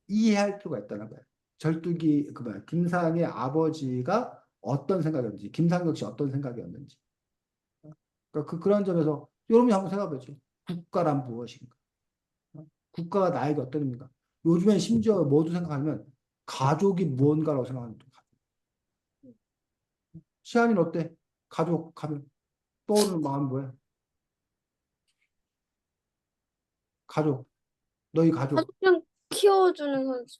이해할 필요가 있다는 거야. 절뚝이 그 뭐야 김상의 아버지가 어떤 생각이었는지, 김상벽 씨 어떤 생각이었는지. 그러니까 그런 점에서 여러분이 한번 생각해보죠. 국가란 무엇인가? 국가가 나에게 어떤 의미인가? 요즘엔 심지어 모두 생각하면 가족이 무언가라고 생각하는데 시안이는 어때? 가족 하면 떠오르는 마음이 뭐야? 가족, 너희 가족. 그냥 키워주는 선수,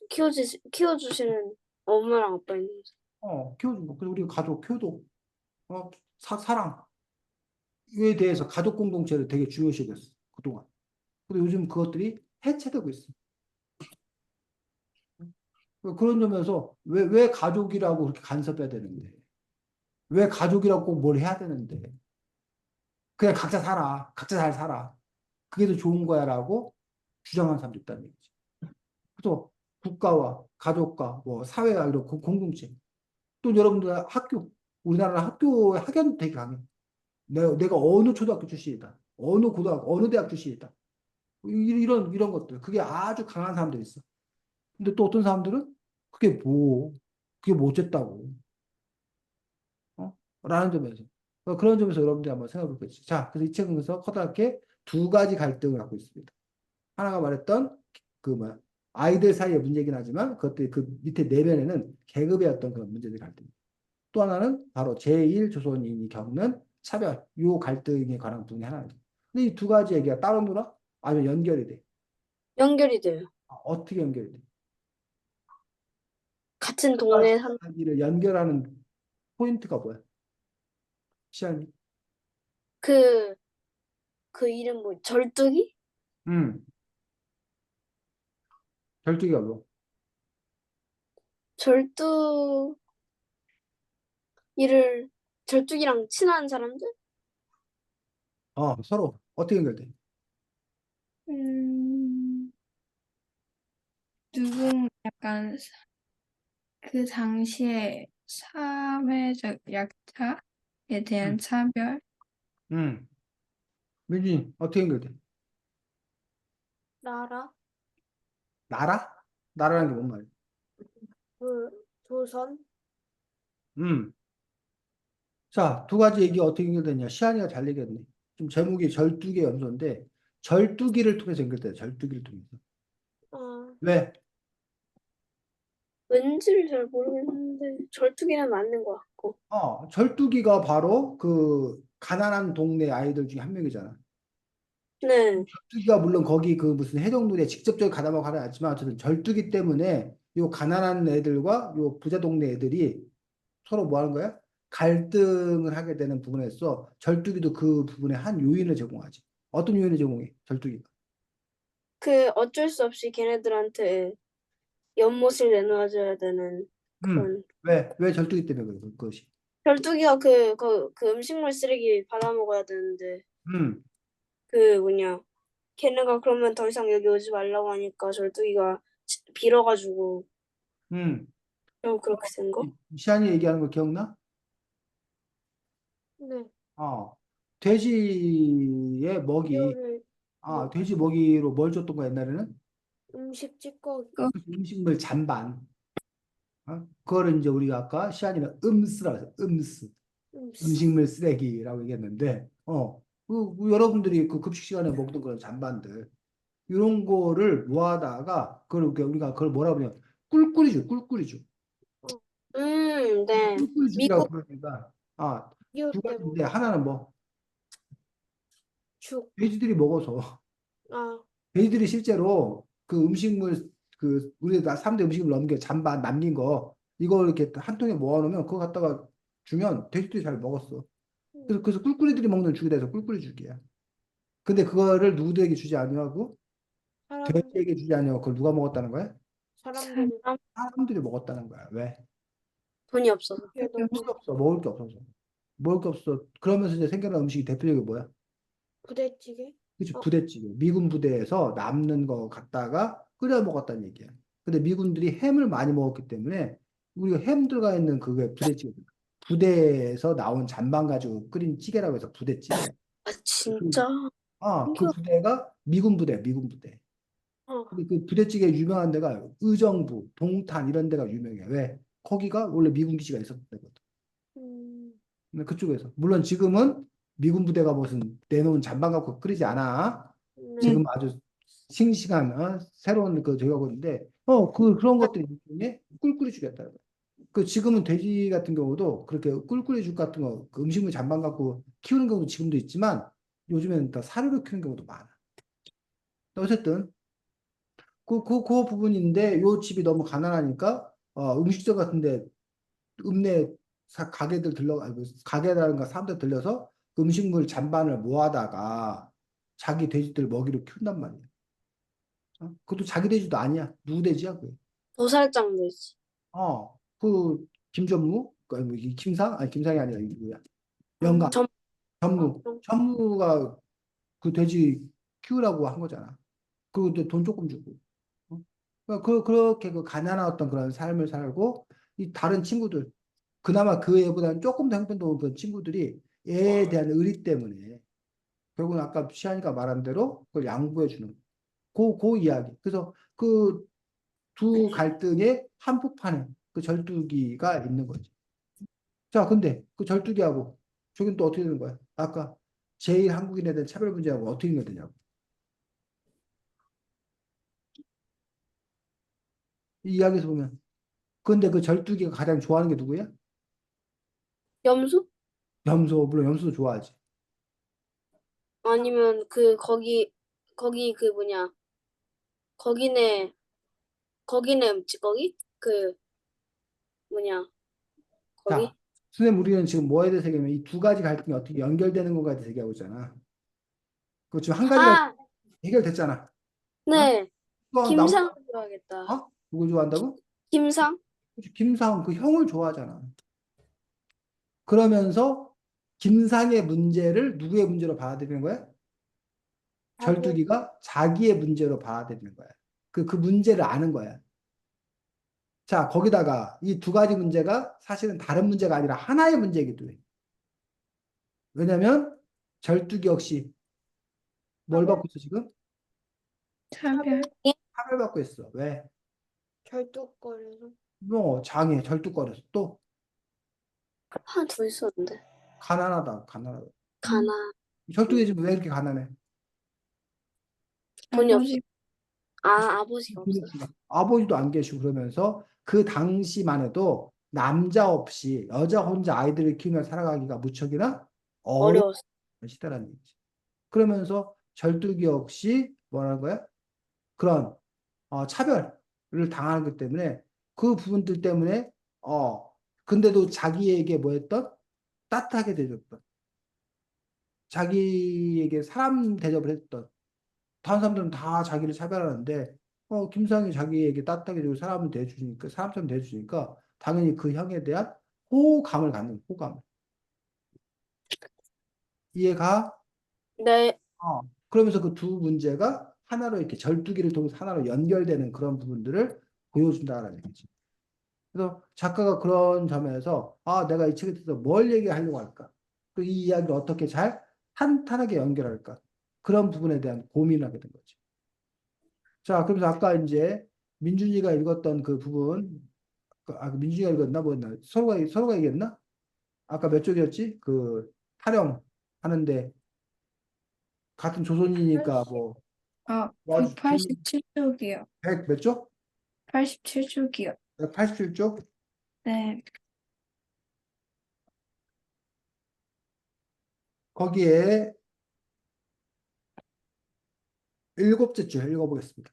키워주시는 엄마랑 아빠 있는 거죠. 키워준 거. 그리고 우리 가족, 효도, 사랑. 이에 대해서 가족 공동체를 되게 중요시 여겼어. 그동안. 근데 요즘 그것들이 해체되고 있어. 그런 점에서 왜 가족이라고 그렇게 간섭해야 되는데? 왜 가족이라고 꼭 뭘 해야 되는데? 그냥 각자 살아. 각자 잘 살아. 그게 더 좋은 거야라고 주장하는 사람도 있다는 얘기지. 그래서 국가와 가족과 뭐 사회와 이런 공동체. 또 여러분들 학교, 우리나라 학교 학연도 되게 강해. 내가 어느 초등학교 출신이다. 어느 고등학교, 어느 대학 출신이다. 이런 것들. 그게 아주 강한 사람들이 있어. 근데 또 어떤 사람들은 그게 그게 뭐 어쨌다고. 라는 점에서. 그런 점에서 여러분들이 한번 생각해 볼겠지. 자, 그래서 이 책에서 커다랗게 두 가지 갈등을 갖고 있습니다. 하나가 말했던 그 뭐야, 아이들 사이의 문제긴 하지만 그것들이 그 밑에 내면에는 계급의 어떤 그런 문제들이 갈등. 또 하나는 바로 제1조선인이 겪는 차별, 요 갈등에 관한 부분이 하나입니다. 근데 이 두 가지 얘기가 따로 놀아? 아니면 연결이 돼? 연결이 돼요. 어떻게 연결이 돼? 같은 두 가지 동네에 산, 이야기를 연결하는 포인트가 뭐야? 시안이? 그, 그 이름 뭐, 절뚝이? 음, 결투기가 뭐? 절뚝이를, 절뚝이랑 친한 사람들? 서로 어떻게 연결돼? 음, 약간 그 당시에 사회적 약자에 대한 음, 차별? 음. 민준이 어떻게 연결돼? 나라, 나라? 나라라는 게 뭔 말이야? 조선, 음. 자, 두 가지 얘기 어떻게 연결되냐? 시안이가 잘 얘기했네. 좀 제목이 절두기 염소인데 절두기를 통해서 연결돼요. 절두기를 통해서. 어, 왜? 왠지를 잘 모르겠는데, 절뚝이는 맞는 것 같고. 절두기가 바로 그 가난한 동네 아이들 중에 한 명이잖아. 네. 절두기가 물론 거기 그 무슨 해적놀이에 직접적으로 가담하고 하지 않지만 어쨌든 절두기 때문에 요 가난한 애들과 요 부자 동네 애들이 서로 뭐 하는 거야? 갈등을 하게 되는 부분에서 절두기도 그 부분에 한 요인을 제공하지. 어떤 요인을 제공해? 절두기가. 그 어쩔 수 없이 걔네들한테 연못을 내놓아줘야 되는 음. 그런. 왜 절두기 때문에 그래, 그것이. 절뚝이가 그 음식물 쓰레기 받아 먹어야 되는데, 음. 그 뭐냐. 걔네가 그러면 더 이상 여기 오지 말라고 하니까 절뚝이가 빌어가지고, 음. 좀 그렇게 된 거? 시안이 얘기하는 거 기억나? 네, 돼지의 먹이, 뼈를 돼지 먹이로 뭘 줬던 거야, 옛날에는? 음식 찌꺼기, 음식물 잔반. 그거를 이제 우리가 아까 시안이는 음스라고 해서 음스. 음식물 쓰레기라고 얘기했는데, 여러분들이 그 급식 시간에 먹던 그런 잔반들, 이런 거를 모아다가, 우리가 그걸 뭐라 그러냐, 꿀꿀이죠, 꿀꿀이죠. 네. 꿀꿀이죽이라고 미국, 부르니까, 기호 두 때문에 가지인데, 하나는 뭐, 죽, 돼지들이 먹어서, 아, 돼지들이 실제로 그 음식물, 우리 사람들 음식물 넘겨, 잔반 남긴 거, 이거 이렇게 한 통에 모아놓으면, 그거 갖다가 주면 돼지들이 잘 먹었어. 그래서 꿀꿀이들이 먹는 죽이 돼서 꿀꿀이죽이야. 근데 그거를 누구들에게 주지 아니하고 사람들, 돼지에게 주지 아니하고 그걸 누가 먹었다는 거야? 사람들이 사람들이 먹었다는 거야. 왜? 돈이 없어서. 뼈 먹을 게 없어. 먹을 게 없어서. 먹을 게 없어. 그러면서 이제 생겨난 음식이 대표적인 게 뭐야? 부대찌개, 그치, 어, 부대찌개. 미군 부대에서 남는 거 갖다가 끓여 먹었다는 얘기야. 근데 미군들이 햄을 많이 먹었기 때문에 우리가 햄 들어가 있는 그게 부대찌개. 부대에서 나온 잔반 가지고 끓인 찌개라고 해서 부대찌개. 아, 그, 진짜? 그 신기하다. 부대가 미군 부대, 미군 부대. 어, 근데 그 부대찌개 유명한 데가 의정부, 동탄 이런 데가 유명해. 왜? 거기가 원래 미군 기지가 있었던 데거든. 음, 근데 그쪽에서. 물론 지금은 미군 부대가 무슨 내놓은 잔반 갖고 끓이지 않아. 네. 지금 아주 싱싱한 새로운 그 저기하고 있는데 그런 것들이 일종의 꿀꿀이 주겠다. 그 지금은 돼지 같은 경우도 그렇게 꿀꿀이 죽 같은 거 그 음식물 잔반 갖고 키우는 경우도 지금도 있지만 요즘에는 다 사료로 키우는 경우도 많아. 어쨌든 그 부분인데 요 집이 너무 가난하니까 음식점 같은데 읍내 가게들 가게라든가 사람들 들려서 그 음식물 잔반을 모아다가 자기 돼지들 먹이로 키운단 말이야. 그것도 자기 돼지도 아니야. 누구 돼지야, 그게. 도살장 되지. 그 김전무, 이 김상, 아니 김상이 아니라 이 누구야? 영감, 전, 전무, 좀, 전무가 그 돼지 키우라고 한 거잖아. 그리고 또 돈 조금 주고. 어? 그렇게 그 가난한 어떤 그런 삶을 살고 이 다른 친구들, 그나마 그 애보다는 조금 더 형편도 좋은 그런 친구들이 애에 대한 의리 때문에 결국은 아까 시안이가 말한 대로 그걸 양보해 주는 그 이야기. 그래서 그 두 갈등의 한복판에 그 절두기가 있는 거지. 자, 근데 그 절두기하고 저긴 또 어떻게 되는 거야? 아까 제일 한국인에 대한 차별 문제하고 어떻게 되냐고. 이 이야기에서 보면. 근데 그 절두기가 가장 좋아하는 게 누구야? 염소? 염소, 물론 염소도 좋아하지. 아니면 거기 그 뭐냐, 거기네, 거기네 찌꺼기? 그 뭐냐, 자, 거기? 선생님, 우리는 지금 뭐에 대해서 얘기하면 이 두 가지 갈등이 어떻게 연결되는 건가에 대해서 얘기하고 있잖아. 그 지금 한 가지가 아, 해결됐잖아. 어? 네. 또 나머지, 김상 좋아하겠다. 누구 좋아한다고? 김상? 그치, 김상훈, 그 형을 좋아하잖아. 그러면서 김상의 문제를 누구의 문제로 받아들이는 거야? 자기, 절두기가 자기의 문제로 받아들이는 거야. 그 문제를 아는 거야. 자, 거기다가 이 두 가지 문제가 사실은 다른 문제가 아니라 하나의 문제이기도 해. 왜냐면 절두기 역시 뭘 차별, 받고 있어, 지금? 차별. 차별받고 있어. 왜? 절뚝거려서. 장애, 절뚝거려서 또 하나 더 있었는데. 가난하다, 가난하다. 가나. 절뚝이 지금 왜 이렇게 가난해? 돈이 없어. 아버지, 아, 아버지가 없어. 아버지도 안 계시고 그러면서 그 당시만 해도 남자 없이 여자 혼자 아이들을 키우며 살아가기가 무척이나 어려운 어려웠어. 시대라는 얘기지. 그러면서 절뚝이 없이 뭐라는 거야? 그런 차별을 당하는 것 때문에 그 부분들 때문에 근데도 자기에게 뭐 했던? 따뜻하게 대줬던 자기에게 사람 대접을 했던 다른 사람들은 다 자기를 차별하는데 김상이 자기에게 따뜻하게 대고 사람을 대해주니까 사람처럼 대해주니까 당연히 그 형에 대한 호감을 갖는 호감 이해가? 네. 그러면서 그 두 문제가 하나로 이렇게 절두기를 통해서 하나로 연결되는 그런 부분들을 보여준다라는 얘기지. 그래서 작가가 그런 점에서 내가 이 책에 대해서 뭘 얘기하려고 할까? 그 이 이야기를 어떻게 잘 탄탄하게 연결할까? 그런 부분에 대한 고민을 하게 된 거지. 자, 그래서 아까 이제 민준이가 읽었던 그 부분, 민준이가 읽었나 뭐였나? 서로가 얘기했나? 아까 몇 쪽이었지? 그 타령하는데 같은 조선이니까 뭐 도와주 187쪽이요. 100 몇 쪽? 87쪽이요. 187쪽? 네. 거기에 일곱째 줄 읽어보겠습니다.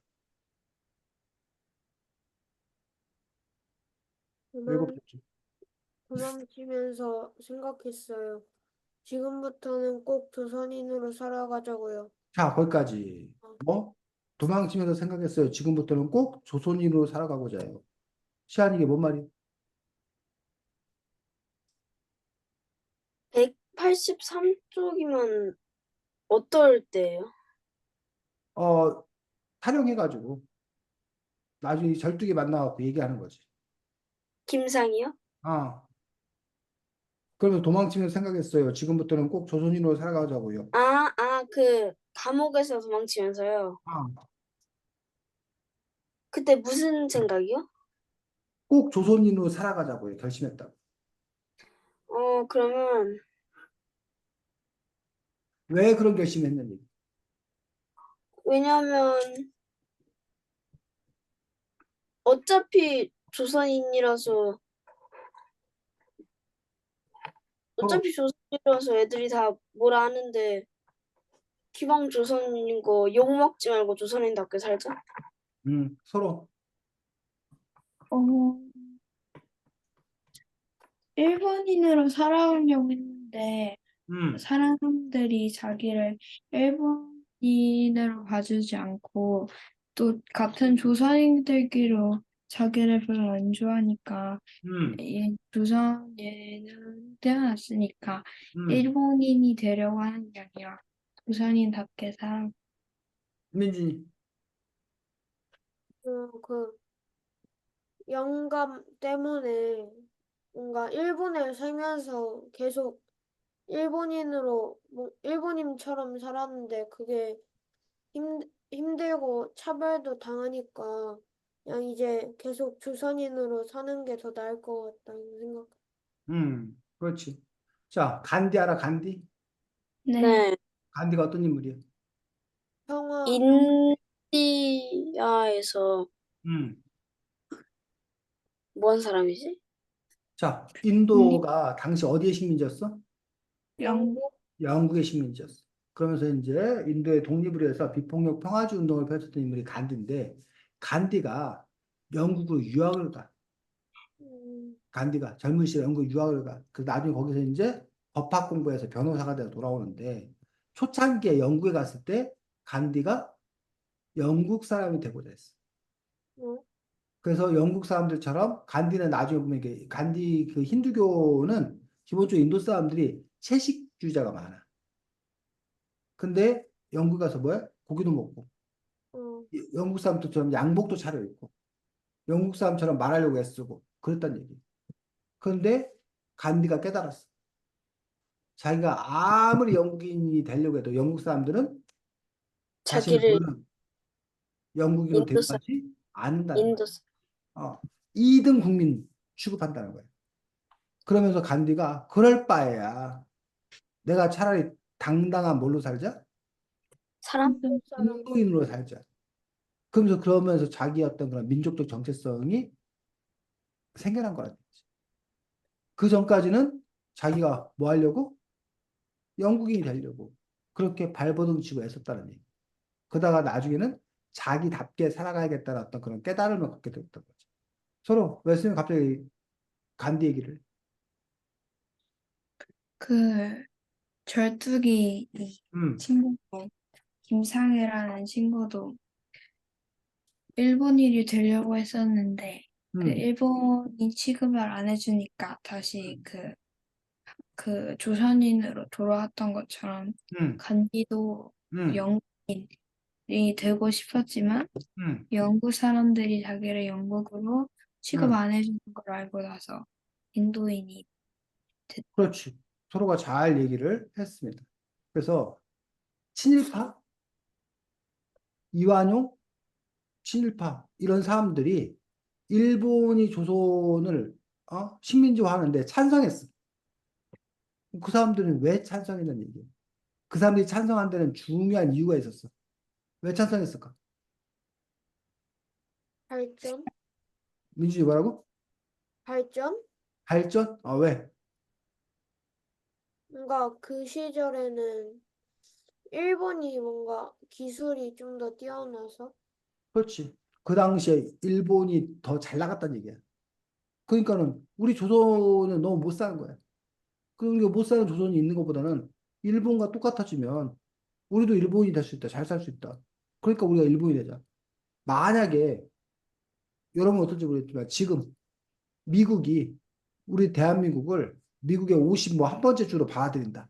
그만, 일곱째 줄. 도망치면서 생각했어요. 지금부터는 꼭 조선인으로 살아가자고요. 자, 거기까지. 도망치면서 생각했어요. 지금부터는 꼭 조선인으로 살아가고자 해요. 시안 이게 뭔 말이야? 183쪽이면 어떨 때예요? 타령해가지고 나중에 절뚝이 만나갖고 얘기하는 거지. 김상이요? 그러면서 도망치면서 생각했어요. 지금부터는 꼭 조선인으로 살아가자고요. 그 감옥에서 도망치면서요. 아, 그때 무슨 생각이요? 꼭 조선인으로 살아가자고요. 결심했다고. 그러면 왜 그런 결심했는지. 왜냐면 어차피 조선인이라서 서로, 어차피 조선인이라서 애들이 다 뭐라 하는데 기왕 조선인인 거 욕 먹지 말고 조선인답게 살자. 서로. 어, 일본인으로 살아가려고 했는데 음, 사람들이 자기를 일본인으로 봐주지 않고 또 같은 조선인들끼리 자기를 별로 안 좋아하니까 음, 이 조선인은 태어났으니까 음. 일본인이 되려고 하는 게 아니라 조선인답게 살아. 민진이. 그 영감 때문에 뭔가 일본에 살면서 계속 일본인으로 뭐 일본인처럼 살았는데 그게 힘들고 차별도 당하니까 그냥 이제 계속 조선인으로 사는 게 더 나을 것 같다는 생각. 그렇지. 자, 간디 알아, 간디? 네, 네. 간디가 어떤 인물이야? 평화 인디아에서 음. 뭐 한 사람이지? 자, 독립, 인도가 당시 어디의 식민지였어? 영, 영국 영국의 식민지였어. 그러면서 이제 인도의 독립을 위해서 비폭력 평화주의 운동을 펼쳤던 인물이 간디인데, 간디가 영국으로 유학을 가. 음, 간디가 젊은 시절에 영국 유학을 가. 그 나중에 거기서 이제 법학 공부해서 변호사가 되어 돌아오는데, 초창기에 영국에 갔을 때 간디가 영국 사람이 되고자 했어. 어, 그래서 영국 사람들처럼 간디는 나중에 보면 이게 간디 그 힌두교는 기본적으로 인도 사람들이 채식주의자가 많아. 근데 영국 가서 뭐야? 고기도 먹고 어, 영국 사람들처럼 양복도 차려입고 영국 사람처럼 말하려고 애쓰고 그랬단 얘기. 그런데 간디가 깨달았어. 자기가 아무리 영국인이 되려고 해도 영국 사람들은 자신을 자기를 뭐는 영국인으로 인도 사 대접하지 않는다는 거야. 인도 사 어, 2등 국민 취급한다는 거야. 그러면서 간디가 그럴 바에야 내가 차라리 당당한 뭘로 살자? 사람? 한국 사람 인도인으로 살자. 그러면서 자기 어떤 그런 민족적 정체성이 생겨난 거라는 거지. 그 전까지는 자기가 뭐 하려고? 영국인이 되려고. 그렇게 발버둥 치고 애썼다는 얘기. 그러다가 나중에는 자기답게 살아가야겠다는 어떤 그런 깨달음을 갖게 됐던 거지. 서로 왜 쓰면 갑자기 간디 얘기를. 그 절뚝이 이 음, 친구도 김상혜라는 친구도 일본인이 되려고 했었는데 그 음, 일본인 취급을 안 해주니까 다시 그 조선인으로 돌아왔던 것처럼 음, 간디도 음, 영국인이 되고 싶었지만 음, 영국 사람들이 자기를 영국으로 취급 음. 안 해주는 걸 알고 나서 인도인이 됐. 그렇지. 서로가 잘 얘기를 했습니다. 그래서 친일파, 이완용, 친일파 이런 사람들이 일본이 조선을 식민지화하는데 찬성했어. 그 사람들은 왜 찬성했냐는 얘기예요. 그 사람들이 찬성한 데는 중요한 이유가 있었어. 왜 찬성했을까? 발전 민주주의 뭐라고? 발전 발전? 왜? 뭔가 그 시절에는 일본이 뭔가 기술이 좀 더 뛰어나서 그렇지. 그 당시에 일본이 더 잘 나갔다는 얘기야. 그러니까는 우리 조선은 너무 못 사는 거야. 그리고 못 사는 조선이 있는 것보다는 일본과 똑같아지면 우리도 일본이 될 수 있다. 잘 살 수 있다. 그러니까 우리가 일본이 되자. 만약에 여러분 어떨지 모르겠지만 지금 미국이 우리 대한민국을 미국의 50 뭐 한 번째 주로 받아들인다.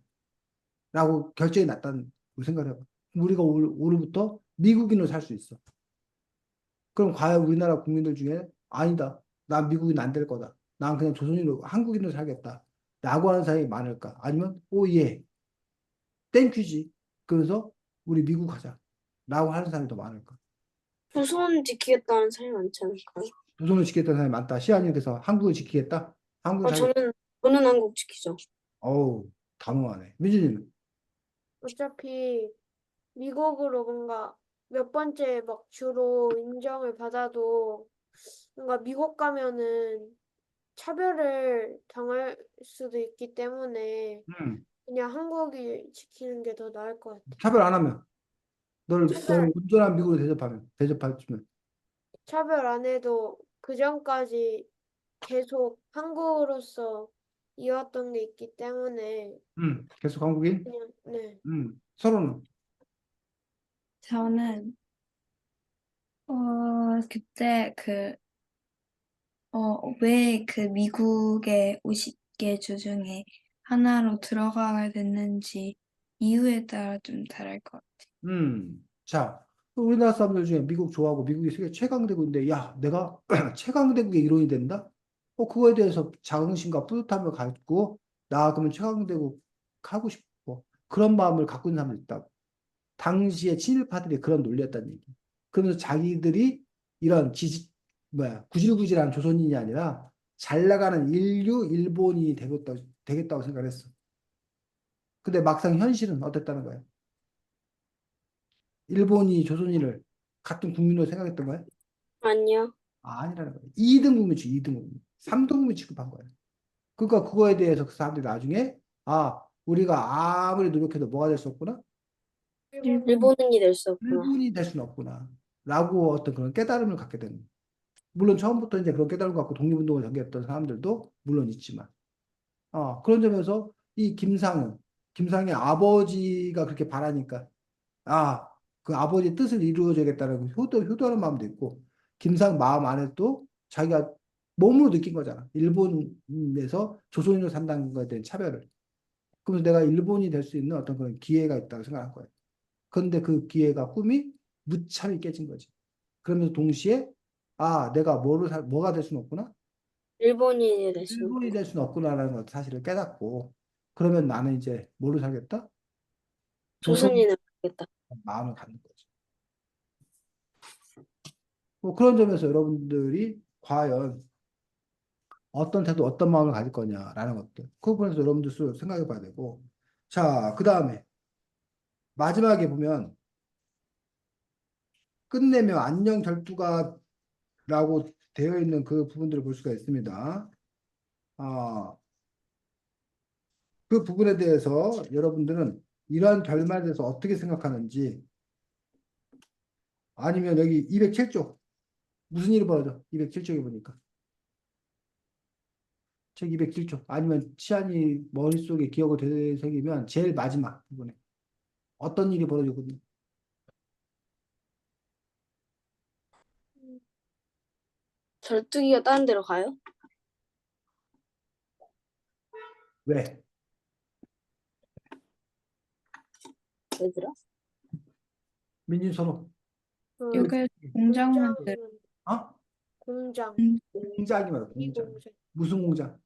라고 결정이 났다는 생각을 해봐. 우리가 오늘부터 미국인으로 살 수 있어. 그럼 과연 우리나라 국민들 중에 아니다. 난 미국인 안 될 거다. 난 그냥 조선인으로 한국인으로 살겠다. 라고 하는 사람이 많을까? 아니면 오 예, 땡큐지. 그래서 우리 미국 가자. 라고 하는 사람이 더 많을까? 조선 지키겠다는 사람이 많지 않을까요? 조선을 지키겠다는 사람이 많다. 시아님께서 한국을 지키겠다? 한국을 살겠다. 저는 한국 지키죠. 어우, 단호하네. 민준이는? 어차피 미국으로 뭔가 몇 번째 막 주로 인정을 받아도 뭔가 미국 가면은 차별을 당할 수도 있기 때문에 음, 그냥 한국이 지키는 게 더 나을 것 같아. 차별 안 하면. 널 차별, 온전한 미국으로 대접하면. 차별 안 해도 그 전까지 계속 한국으로서 이어왔던 게 있기 때문에 계속 한국인? 그냥 네. 서로는. 저는 그때 왜 그 미국의 50개 주 중에 하나로 들어가게 됐는지 이유에 따라 좀 다를 것 같아요. 자, 우리나라 사람들 중에 미국 좋아하고 미국이 세계 최강대국인데, 야, 내가 최강대국의 일원이 된다? 그거에 대해서 자긍심과 뿌듯함을 갖고, 나 그러면 최강대국 하고 싶어. 그런 마음을 갖고 있는 사람도 있다고. 당시에 친일파들이 그런 논리였다는 얘기. 그러면서 자기들이 이런 구질구질한 조선인이 아니라 잘 나가는 일본인이 되겠다고 생각했어. 근데 막상 현실은 어땠다는 거야? 일본이 조선인을 같은 국민으로 생각했던 거야? 아니요. 아니라는 거야. 2등 국민 취급, 2등 국민. 3등 국민 취급한 거야. 그러니까 그거에 대해서 그 사람들이 나중에, 우리가 아무리 노력해도 뭐가 될 수 없구나? 일본 일본인이 될 수 없구나. 일본이 될 수는 없구나. 라고 어떤 그런 깨달음을 갖게 되는 거야. 물론 처음부터 이제 그런 깨달음을 갖고 독립운동을 전개했던 사람들도 물론 있지만, 그런 점에서 이 김상의 아버지가 그렇게 바라니까, 아, 그 아버지의 뜻을 이루어줘야겠다는 그 효도하는 마음도 있고, 김상 마음 안에 또 자기가 몸으로 느낀 거잖아. 일본에서 조선인으로 산다는 것에 대한 차별을. 그래서 내가 일본이 될 수 있는 어떤 그런 기회가 있다고 생각한 거예요. 그런데 그 기회가 꿈이 무참히 깨진 거지. 그러면서 동시에, 내가 뭐가 될 수는 없구나? 일본인이 될 수 일본이 없고. 될 수는 없구나라는 것 사실을 깨닫고, 그러면 나는 이제 뭐로 살겠다? 조선 조선인을 하겠다. 마음을 갖는 거지. 뭐 그런 점에서 여러분들이 과연 어떤 태도, 어떤 마음을 가질 거냐라는 것들. 그 부분에서 여러분들 스스로 생각해 봐야 되고. 자, 그 다음에 마지막에 보면 끝내며 안녕 결투가라고 되어 있는 그 부분들을 볼 수가 있습니다. 아, 그 부분에 대해서 여러분들은 이러한 결말에 대해서 어떻게 생각하는지 아니면 여기 207쪽 무슨 일이 벌어져? 207쪽에 보니까. 책 207쪽 아니면 치안이 머릿속에 기억을 되새기면 제일 마지막 부분에 어떤 일이 벌어지거든요. 절투기가 다른 데로 가요? 왜? 얘들아? 민진선호. 그 여기 공장만 어? 공장, 공장이 말이야, 무기 공장. 공장, 무슨 공장?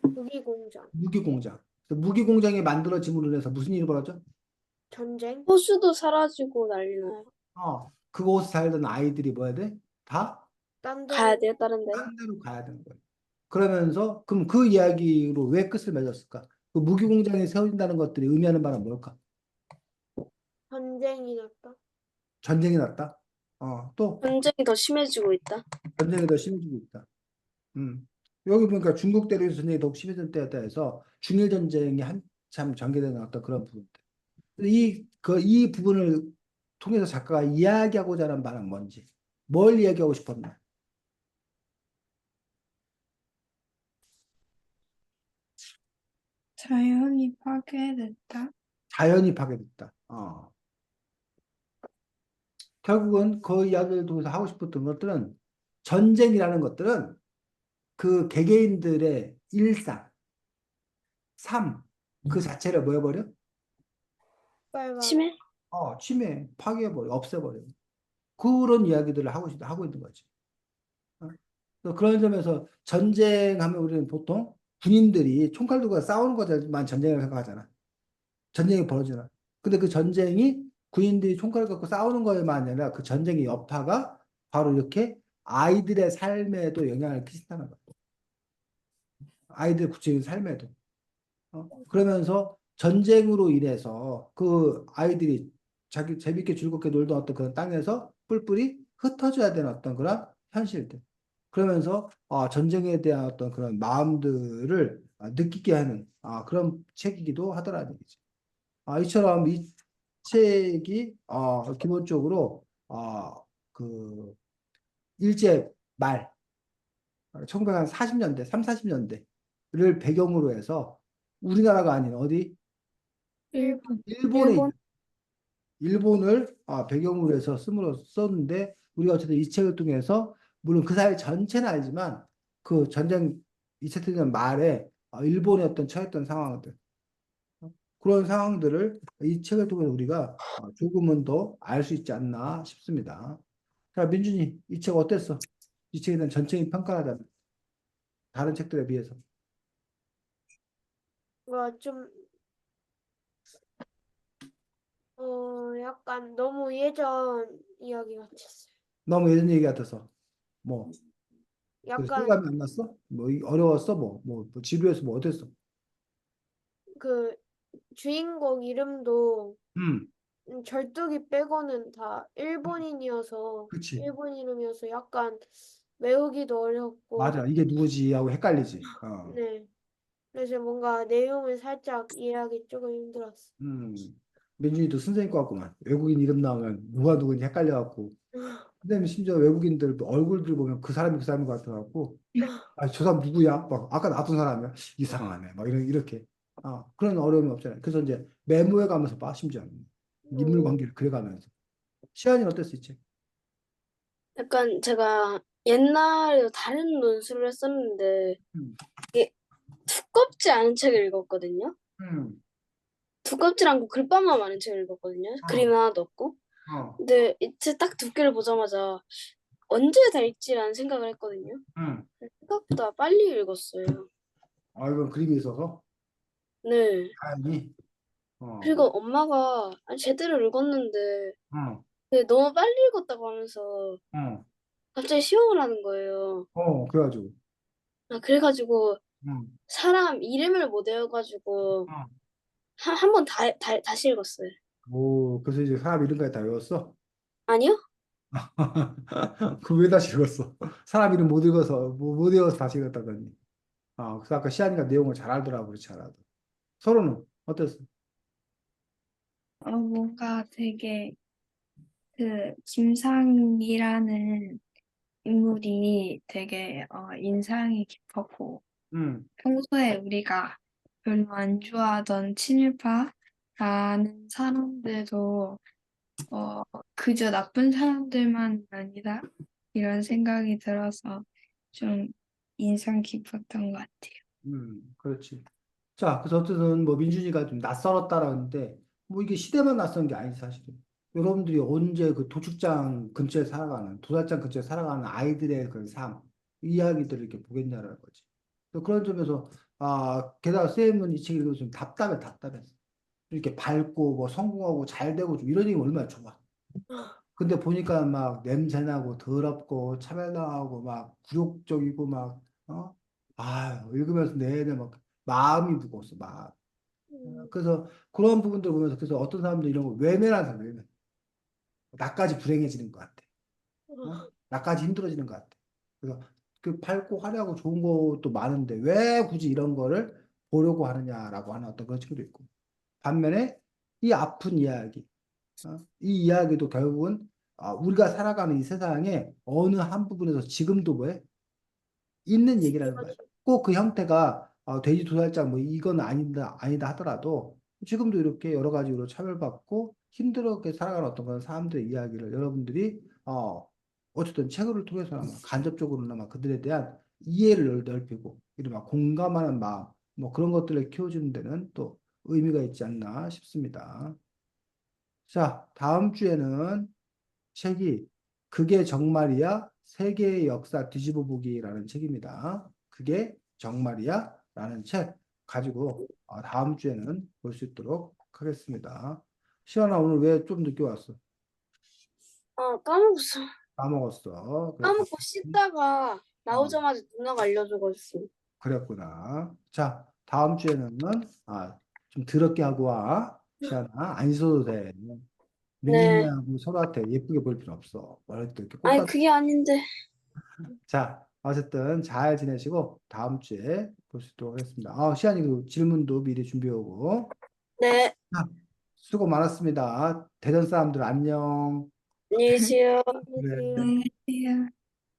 무기 공장, 무기 공장. 그래서 무기 공장이 만들어짐으로 인해서 무슨 일이 벌어져? 전쟁, 호수도 사라지고 난리 나요. 그곳에 살던 아이들이 뭐 해야 돼? 다 딴 가야 데로 돼요, 다른 데로? 딴 데로 가야 되는 거예요. 그러면서 그럼 그 이야기로 왜 끝을 맺었을까? 그 무기 공장이 세워진다는 것들이 의미하는 바는 뭘까? 전쟁이 났다. 전쟁이 났다. 또 전쟁이 더 심해지고 있다. 전쟁이 더 심해지고 있다. 음. 여기 보니까 중국 대륙에서 전쟁이 더욱 심해질 때였다 해서 중일 전쟁이 한참 전개되는 어떤 그런 부분들. 이 부분을 통해서 작가가 이야기하고자 하는 바는 뭔지, 뭘 이야기하고 싶었나? 자연이 파괴됐다. 자연이 파괴됐다. 결국은 그 이야기를 통해서 하고 싶었던 것들은 전쟁이라는 것들은 그 개개인들의 일상, 삶, 그 자체를 뭐 해버려? 빨간 심해? 침해, 파괴해버려, 없애버려. 그런 이야기들을 하고 있는 거지. 어? 그런 점에서 전쟁하면 우리는 보통 군인들이 총칼 들고 싸우는 것만 전쟁을 생각하잖아. 전쟁이 벌어지나. 근데 그 전쟁이 군인들이 총칼을 갖고 싸우는 거에만 아니라 그 전쟁의 여파가 바로 이렇게 아이들의 삶에도 영향을 끼친다는 거야. 아이들 구체적인 삶에도. 그러면서 전쟁으로 인해서 그 아이들이 자기 재밌게 즐겁게 놀던 어떤 그런 땅에서 뿔뿔이 흩어져야 되는 어떤 그런 현실들. 그러면서 전쟁에 대한 어떤 그런 마음들을 느끼게 하는 그런 책이기도 하더라는 얘기죠. 이처럼 이 책이 기본적으로 그 일제 말 1940년대, 3, 40년대를 배경으로 해서 우리나라가 아닌 어디 일본. 일본에 일본? 일본을 배경으로 해서 썼는데 우리가 어쨌든 이 책을 통해서 물론 그 사회 전체는 아니지만 그 전쟁 2차 대전 말에 일본의 어떤 처했던 상황들 그런 상황들을 이 책을 통해서 우리가 조금은 더 알 수 있지 않나 싶습니다. 자, 민준이 이 책 어땠어? 이 책에 대한 전체적인 평가하자면 다른 책들에 비해서 좀, 약간 너무 예전 이야기 같았어요. 너무 예전 얘기 같아서 뭐 그 약간 실감이 안 났어? 뭐 어려웠어? 뭐 지루해서 뭐 어땠어? 그 주인공 이름도 음, 절뚝이 빼고는 다 일본인이어서, 그치. 일본 이름이어서 약간 외우기도 어렵고, 맞아. 이게 누구지 하고 헷갈리지. 네. 그래서 뭔가 내용을 살짝 이해하기 조금 힘들었어. 음. 민준이도 선생님 것 같구만. 외국인 이름 나오면 누가 누군지 헷갈려갖고. 선생님 심지어 외국인들 얼굴들 보면 그 사람이 그 사람인 것 같아갖고. 저 사람 누구야? 막 아까 나왔던 사람이야. 이상하네. 막 이렇게. 그런 어려움이 없잖아요. 그래서 이제 메모해 가면서 봐, 심지어. 인물 음, 관계를 그려가면서. 시안이는 어땠어, 이 약간 제가 옛날에 다른 논술을 했었는데 음. 이게 두껍지 않은 책을 읽었거든요. 음. 두껍지 않고 글밥만 많은 책을 읽었거든요. 어, 그림 하나도 없고. 어, 근데 이 책 딱 두께를 보자마자 언제 다 읽지라는 생각을 했거든요. 음. 생각보다 빨리 읽었어요. 이건 그림이 있어서 네. 다행히. 어, 그리고 엄마가 아니, 제대로 읽었는데 어, 너무 빨리 읽었다고 하면서 어, 갑자기 시험을 하는 거예요. 그래가지고. 그래가지고 음. 사람 이름을 못 외워가지고 어. 한 번 다시 읽었어요. 그래서 이제 사람 이름까지 다 외웠어? 아니요? 그 왜 다시 읽었어? 사람 이름 못 읽어서, 못 외워서 다시 읽었다더니. 그래서 아까 시안이가 내용을 잘 알더라고, 그렇지 않아도. 서로는 어땠어? 뭔가 되게 그 김상이라는 인물이 되게 인상이 깊었고 음, 평소에 우리가 별로 안 좋아하던 친일파라는 사람들도 어, 그저 나쁜 사람들만 아니다 이런 생각이 들어서 좀 인상 깊었던 것 같아요. 그렇지. 자, 그래서 어쨌든 뭐 민준이가 좀 낯설었다라는데, 뭐 이게 시대만 낯선 게 아니지, 사실은. 여러분들이 언제 그 도축장 근처에 살아가는, 도살장 근처에 살아가는 아이들의 그 삶, 이야기들을 이렇게 보겠냐라는 거지. 또 그런 점에서, 게다가 쌤은 이 책 읽으면서 좀 답답했어. 이렇게 밝고, 뭐 성공하고 잘 되고 좀 이런 얘기 얼마나 좋아. 근데 보니까 막 냄새나고 더럽고 차별당하고 막 굴욕적이고 막, 읽으면서 내내 막 마음이 무거웠어, 마음. 음, 그래서 그런 부분들 보면서 그래서 어떤 사람들 이런 거 외면하는 사람, 외면. 나까지 불행해지는 것 같아. 나까지 힘들어지는 것 같아. 그래서 그 밝고 화려하고 좋은 것도 많은데 왜 굳이 이런 거를 보려고 하느냐라고 하는 어떤 그런 책도 있고. 반면에 이 아픈 이야기, 이 이야기도 결국은 우리가 살아가는 이 세상에 어느 한 부분에서 지금도 뭐해? 있는 얘기라는 거야. 꼭 그 형태가 돼지 도살장 뭐 이건 아니다 하더라도 지금도 이렇게 여러 가지로 차별받고 힘들게 살아가는 어떤 그런 사람들의 이야기를 여러분들이 어쨌든 책을 통해서나마 간접적으로나마 그들에 대한 이해를 넓히고 이런 막 공감하는 마음 뭐 그런 것들을 키워주는 데는 또 의미가 있지 않나 싶습니다. 자, 다음 주에는 책이 그게 정말이야 세계의 역사 뒤집어 보기라는 책입니다. 그게 정말이야? 라는 책 가지고 다음 주에는 볼 수 있도록 하겠습니다. 시연아, 오늘 왜 좀 늦게 왔어? 까먹었어. 까먹었어. 그래, 까먹고 씻다가 어, 나오자마자 누나가 알려줘가지고. 그랬구나. 자, 다음 주에는 좀 더럽게 하고 와. 시연아, 안 씻어도 돼. 네. 민준이하고 서로한테 예쁘게 보일 필요 없어. 원래 또 이렇게 아니, 꽃밭. 그게 아닌데. 자, 어쨌든 잘 지내시고 다음 주에 볼 수 있도록 하겠습니다. 시안이 그 질문도 미리 준비하고. 네. 자, 수고 많았습니다. 대전 사람들 안녕. 안녕히 계세요. 네. 이제 안녕히 계세요.